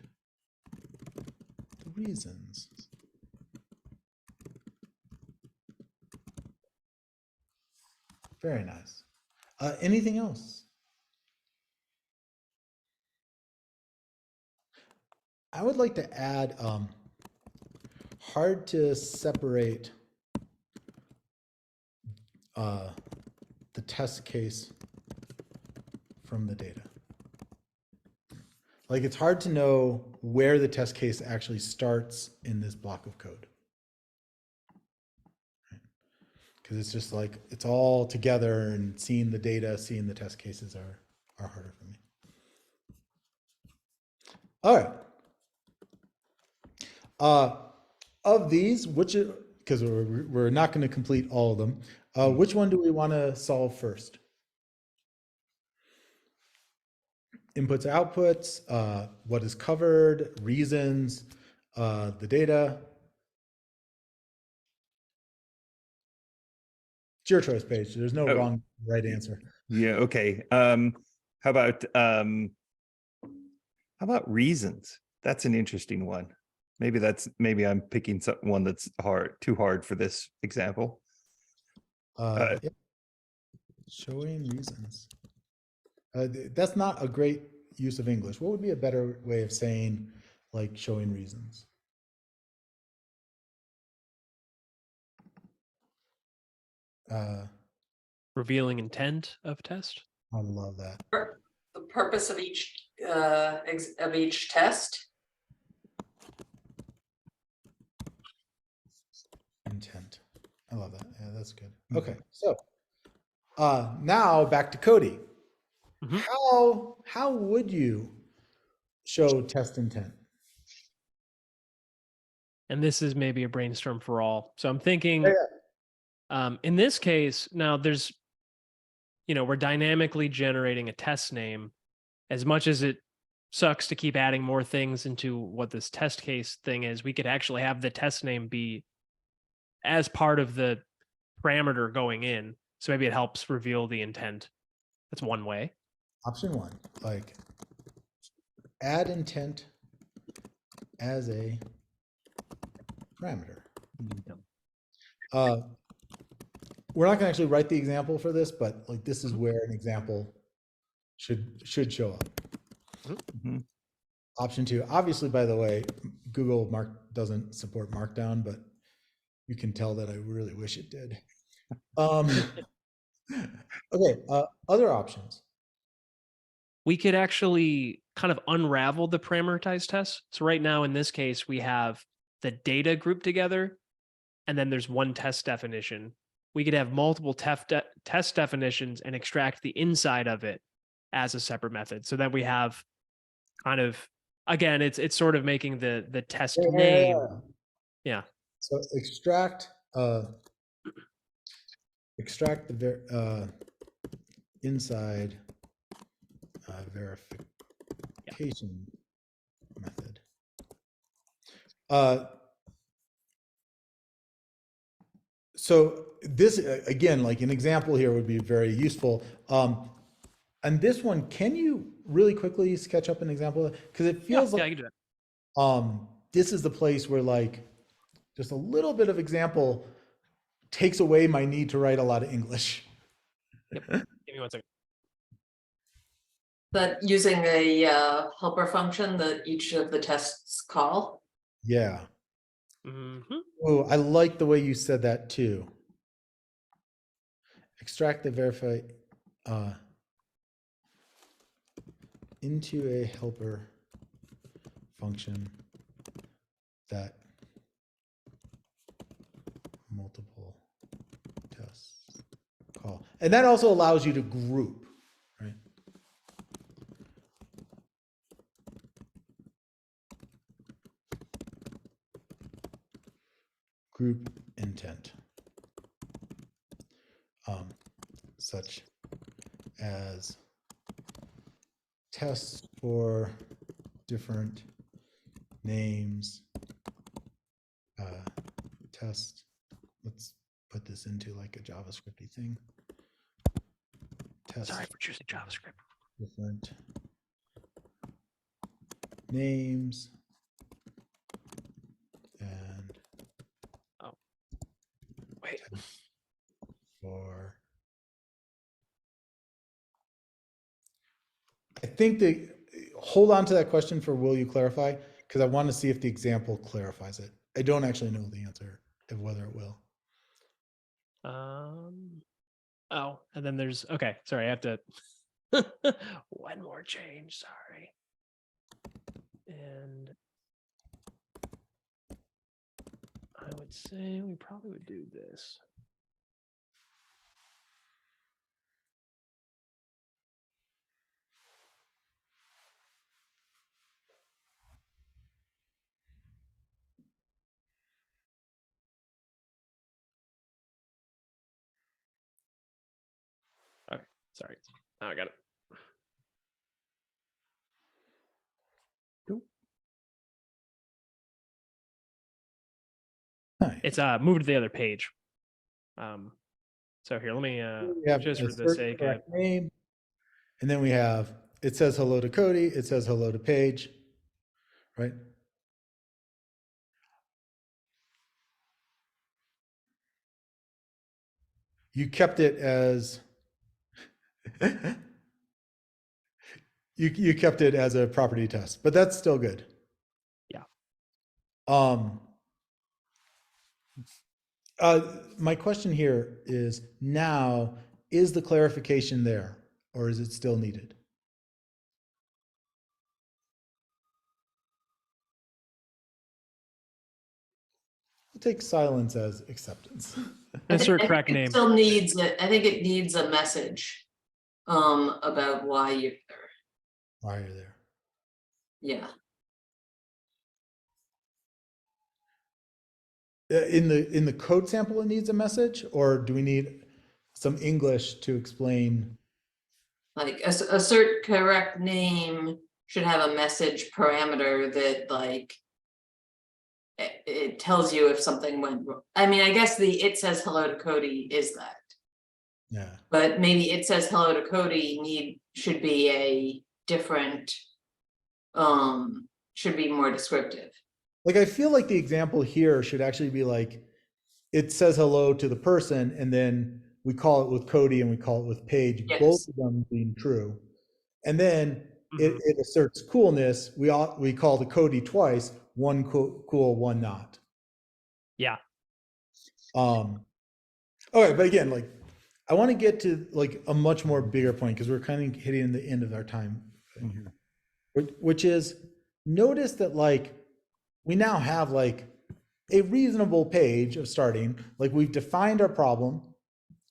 the reasons. Very nice. Anything else? I would like to add hard to separate the test case from the data. Like it's hard to know where the test case actually starts in this block of code. Because it's just like, it's all together, and seeing the data, seeing the test cases are harder for me. All right. Of these, which, because we're not going to complete all of them, which one do we want to solve first? Inputs, outputs, what is covered, reasons, the data. It's your choice, Paige. There's no wrong, right answer. Yeah. Okay. How about reasons? That's an interesting one. Maybe I'm picking one that's too hard for this example. Yeah. Showing reasons. That's not a great use of English. What would be a better way of saying like showing reasons? Revealing intent of test. I love that. The purpose of each test. Intent. I love that. Yeah, that's good. Okay, so now back to Cody. How would you show test intent? And this is maybe a brainstorm for all. So I'm thinking, in this case, now there's, we're dynamically generating a test name. As much as it sucks to keep adding more things into what this test case thing is, we could actually have the test name be as part of the parameter going in. So maybe it helps reveal the intent. That's one way. Option one, like add intent as a parameter. We're not going to actually write the example for this, but like this is where an example should show up. Option two, obviously, by the way, Google doesn't support Markdown, but you can tell that I really wish it did. Okay, other options. We could actually kind of unravel the parameterized test. So right now, in this case, we have the data grouped together, and then there's one test definition. We could have multiple test definitions and extract the inside of it as a separate method. So then we have kind of, again, it's sort of making the test name. Yeah. So extract the inside verification method. So this, again, like an example here would be very useful. And this one, can you really quickly sketch up an example? Because it feels like I can do that. This is the place where like just a little bit of example takes away my need to write a lot of English. Yep. Give me 1 second. But using a helper function that each of the tests call. Yeah. Oh, I like the way you said that too. Extract the verify into a helper function that multiple tests call. And that also allows you to group, right? Group intent, such as tests for different names, test. Let's put this into like a JavaScripty thing. Test. Sorry for choosing JavaScript. Different names and wait for. I think hold on to that question for will you clarify, because I want to see if the example clarifies it. I don't actually know the answer of whether it will. Oh, and then there's, okay, sorry, I have to one more change, sorry. And I would say we probably would do this. Okay, sorry. Now I got it. Nice. It's moved to the other page. So here, let me We have just a for the search sake of correct name, and then we have, it says hello to Cody, it says hello to Paige, right? You kept it as you kept it as a property test, but that's still good. Yeah. My question here is now, is the clarification there or is it still needed? We'll take silence as acceptance. insert correct it name. still needs I think it needs a message about why you're there. Why you're there. Yeah. In the code sample, it needs a message, or do we need some English to explain? Like assert correct name should have a message parameter that like it tells you if something went wrong. I mean, I guess it says hello to Cody is that. Yeah. But maybe it says hello to Cody should be a different should be more descriptive. Like, I feel like the example here should actually be like, it says hello to the person, and then we call it with Cody and we call it with Paige, Yes. both of them being true. And then it asserts coolness. We call the Cody twice, one cool, one not. Yeah. Okay, but again, like, I want to get to like a much more bigger point because we're kind of hitting the end of our time here, which is, notice that like we now have like a reasonable page of starting. Like, we've defined our problem,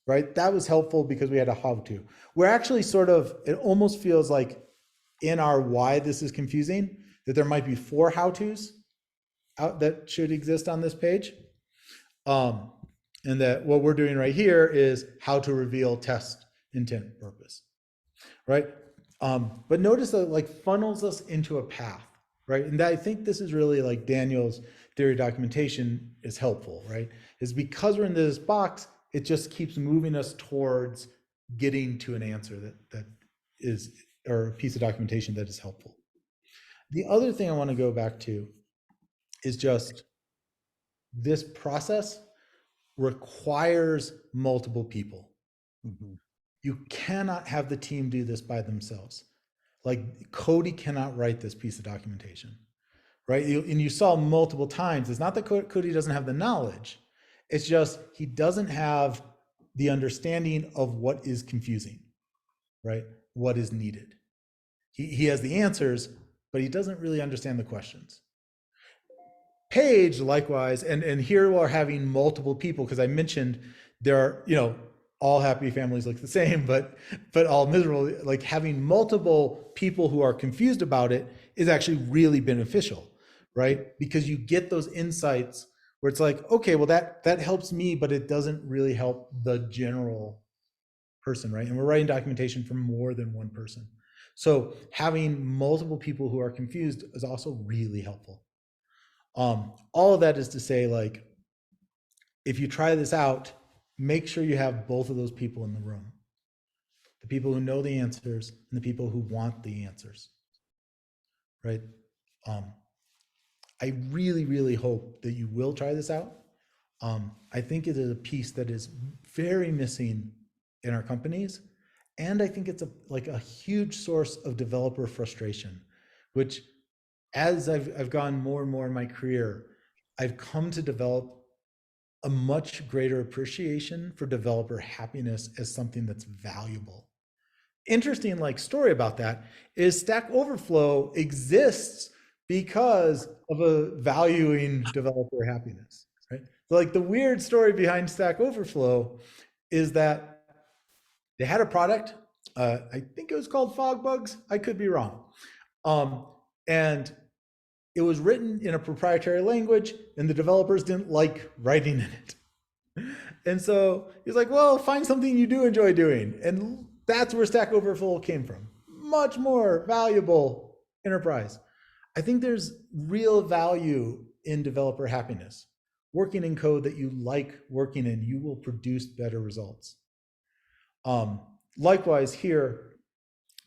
right? That was helpful because we had a how to. We're actually sort of, it almost feels like in our why this is confusing, that there might be 4 how-tos out that should exist on this page. And that what we're doing right here is how to reveal test intent purpose, right? But notice that like funnels us into a path, right? And I think this is really like Daniel's theory documentation is helpful, right? Is because we're in this box, it just keeps moving us towards getting to an answer that is, or a piece of documentation that is helpful. The other thing I want to go back to is just this process requires multiple people. You cannot have the team do this by themselves. Like, Cody cannot write this piece of documentation, right? And you saw multiple times, it's not that Cody doesn't have the knowledge, it's just he doesn't have the understanding of what is confusing, right? What is needed. He has the answers, but he doesn't really understand the questions. Paige, likewise, and here we're having multiple people, because I mentioned there are, you know, all happy families look the same, but all miserable. Like, having multiple people who are confused about it is actually really beneficial, right? Because you get those insights where it's like, okay, well that helps me, but it doesn't really help the general person, right? And we're writing documentation for more than one person. So having multiple people who are confused is also really helpful. All of that is to say, like, if you try this out, make sure you have both of those people in the room. The people who know the answers and the people who want the answers, right? I really, really hope that you will try this out. I think it is a piece that is very missing in our companies. And I think it's a huge source of developer frustration, which, as I've gone more and more in my career, I've come to develop a much greater appreciation for developer happiness as something that's valuable. Interesting, like, story about that is Stack Overflow exists because of a valuing developer happiness, right? So like the weird story behind Stack Overflow is that they had a product, I think it was called Fog Bugs. I could be wrong. And it was written in a proprietary language and the developers didn't like writing in it. And so he's like, well, find something you do enjoy doing. And that's where Stack Overflow came from. Much more valuable enterprise. I think there's real value in developer happiness. Working in code that you like working in, you will produce better results. Likewise here,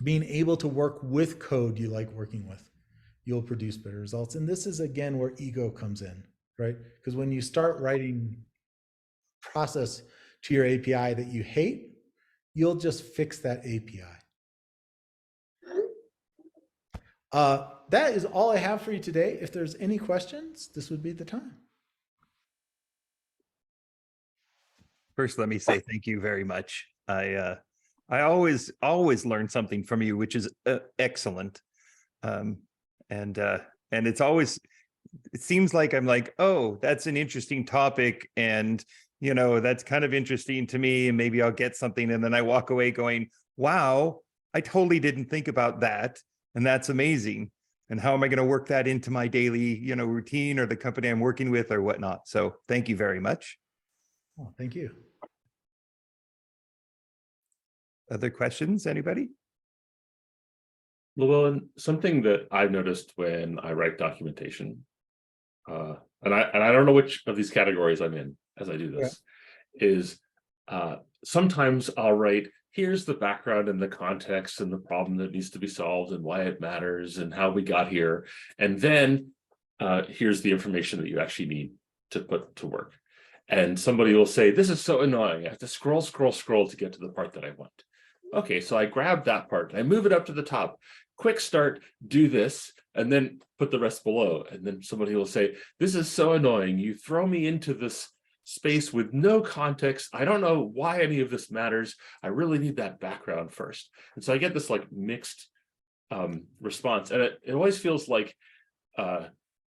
being able to work with code you like working with, you'll produce better results. And this is again where ego comes in, right? Because when you start writing process to your API that you hate, you'll just fix that API. That is all I have for you today. If there's any questions, this would be the time. First, let me say thank you very much. I always learn something from you, which is excellent. And it's always, it seems like I'm like, oh, that's an interesting topic, and you know, that's kind of interesting to me, and maybe I'll get something, and then I walk away going, wow, I totally didn't think about that, and that's amazing. And how am I going to work that into my daily, you know, routine or the company I'm working with or whatnot? So thank you very much. Oh, thank you. Other questions, anybody? Llewellyn, something that I've noticed when I write documentation, and I don't know which of these categories I'm in as I do this, is sometimes I'll write, here's the background and the context and the problem that needs to be solved and why it matters and how we got here. And then here's the information that you actually need to put to work. And somebody will say, this is so annoying. I have to scroll to get to the part that I want. Okay, so I grab that part, I move it up to the top, quick start, do this, and then put the rest below. And then somebody will say, this is so annoying. You throw me into this space with no context. I don't know why any of this matters. I really need that background first. And so I get this like mixed response. And it always feels like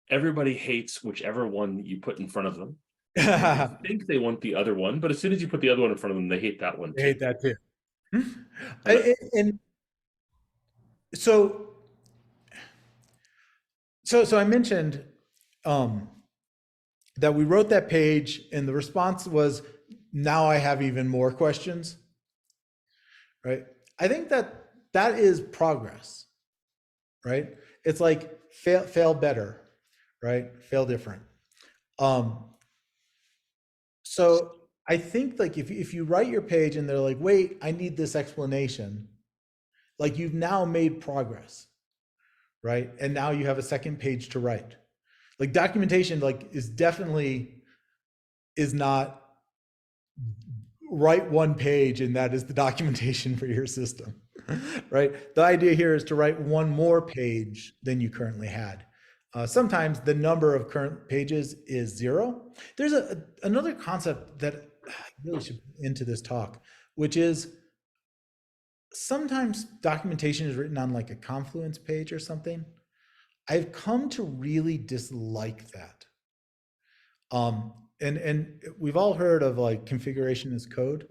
everybody hates whichever one you put in front of them. I think they want the other one, but as soon as you put the other one in front of them, they hate that one too. I hate that too. And so I mentioned that we wrote that page and the response was, now I have even more questions, right? I think that is progress, right? It's like fail better, right? Fail different. So I think like if you write your page and they're like, wait, I need this explanation, like you've now made progress, right? And now you have a second page to write. Like documentation like is not write one page and that is the documentation for your system, right? The idea here is to write one more page than you currently had. Sometimes the number of current pages is 0. There's another concept that I really should put into this talk, which is sometimes documentation is written on like a Confluence page or something. I've come to really dislike that. And we've all heard of like configuration as code.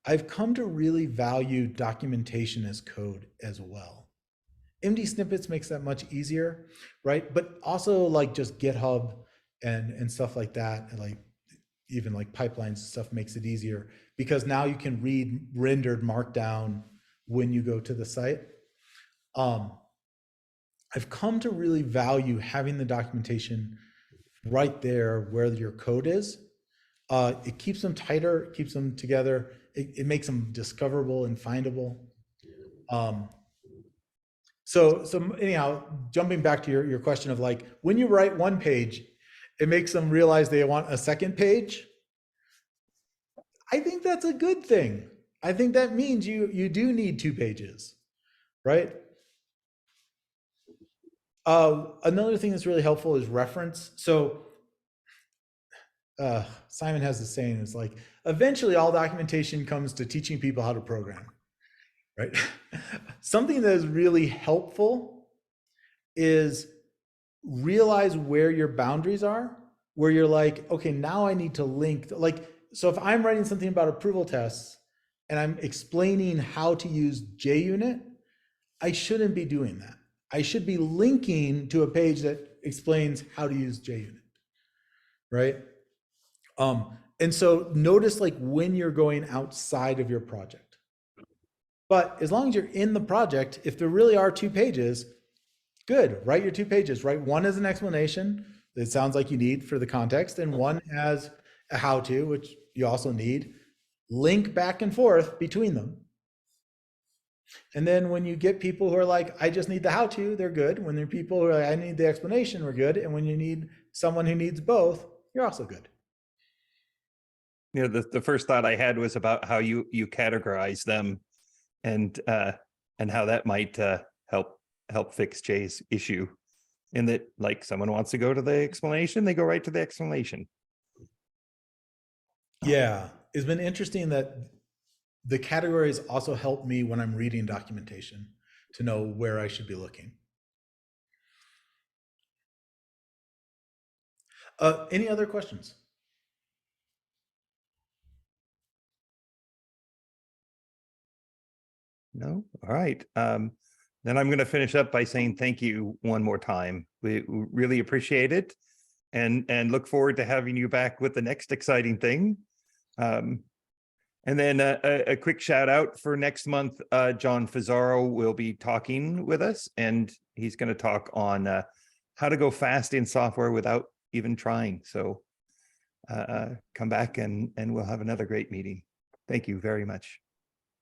I've come to really value documentation as code as well. MD Snippets makes that much easier, right? But also like just GitHub and stuff like that, and like even like pipelines and stuff makes it easier because now you can read rendered markdown when you go to the site. I've come to really value having the documentation right there where your code is. It keeps them tighter, it keeps them together. It makes them discoverable and findable. So anyhow, jumping back to your question of like, when you write one page, it makes them realize they want a second page. I think that's a good thing. I think that means you do need 2 pages, right? Another thing that's really helpful is reference. So Simon has this saying, it's like, eventually all documentation comes to teaching people how to program, right? Something that is really helpful is realize where your boundaries are, where you're like, okay, now I need to link, like, so if I'm writing something about approval tests and I'm explaining how to use JUnit, I shouldn't be doing that. I should be linking to a page that explains how to use JUnit, right? And so notice like when you're going outside of your project. But as long as you're in the project, if there really are 2 pages, good, write your 2 pages. Write one as an explanation that sounds like you need for the context, and one as a how-to, which you also need. Link back and forth between them. And then when you get people who are like, I just need the how-to, they're good. When there are people who are like, I need the explanation, we're good. And when you need someone who needs both, you're also good. You know, the first thought I had was about how you categorize them, and how that might help fix Jay's issue, in that like someone wants to go to the explanation, they go right to the explanation. Yeah, it's been interesting that the categories also help me when I'm reading documentation to know where I should be looking. Any other questions? No? All right. Then I'm going to finish up by saying thank you one more time. We really appreciate it, and look forward to having you back with the next exciting thing. And then a quick shout out for next month. John Fazaro will be talking with us, and he's going to talk on how to go fast in software without even trying. So come back and we'll have another great meeting. Thank you very much.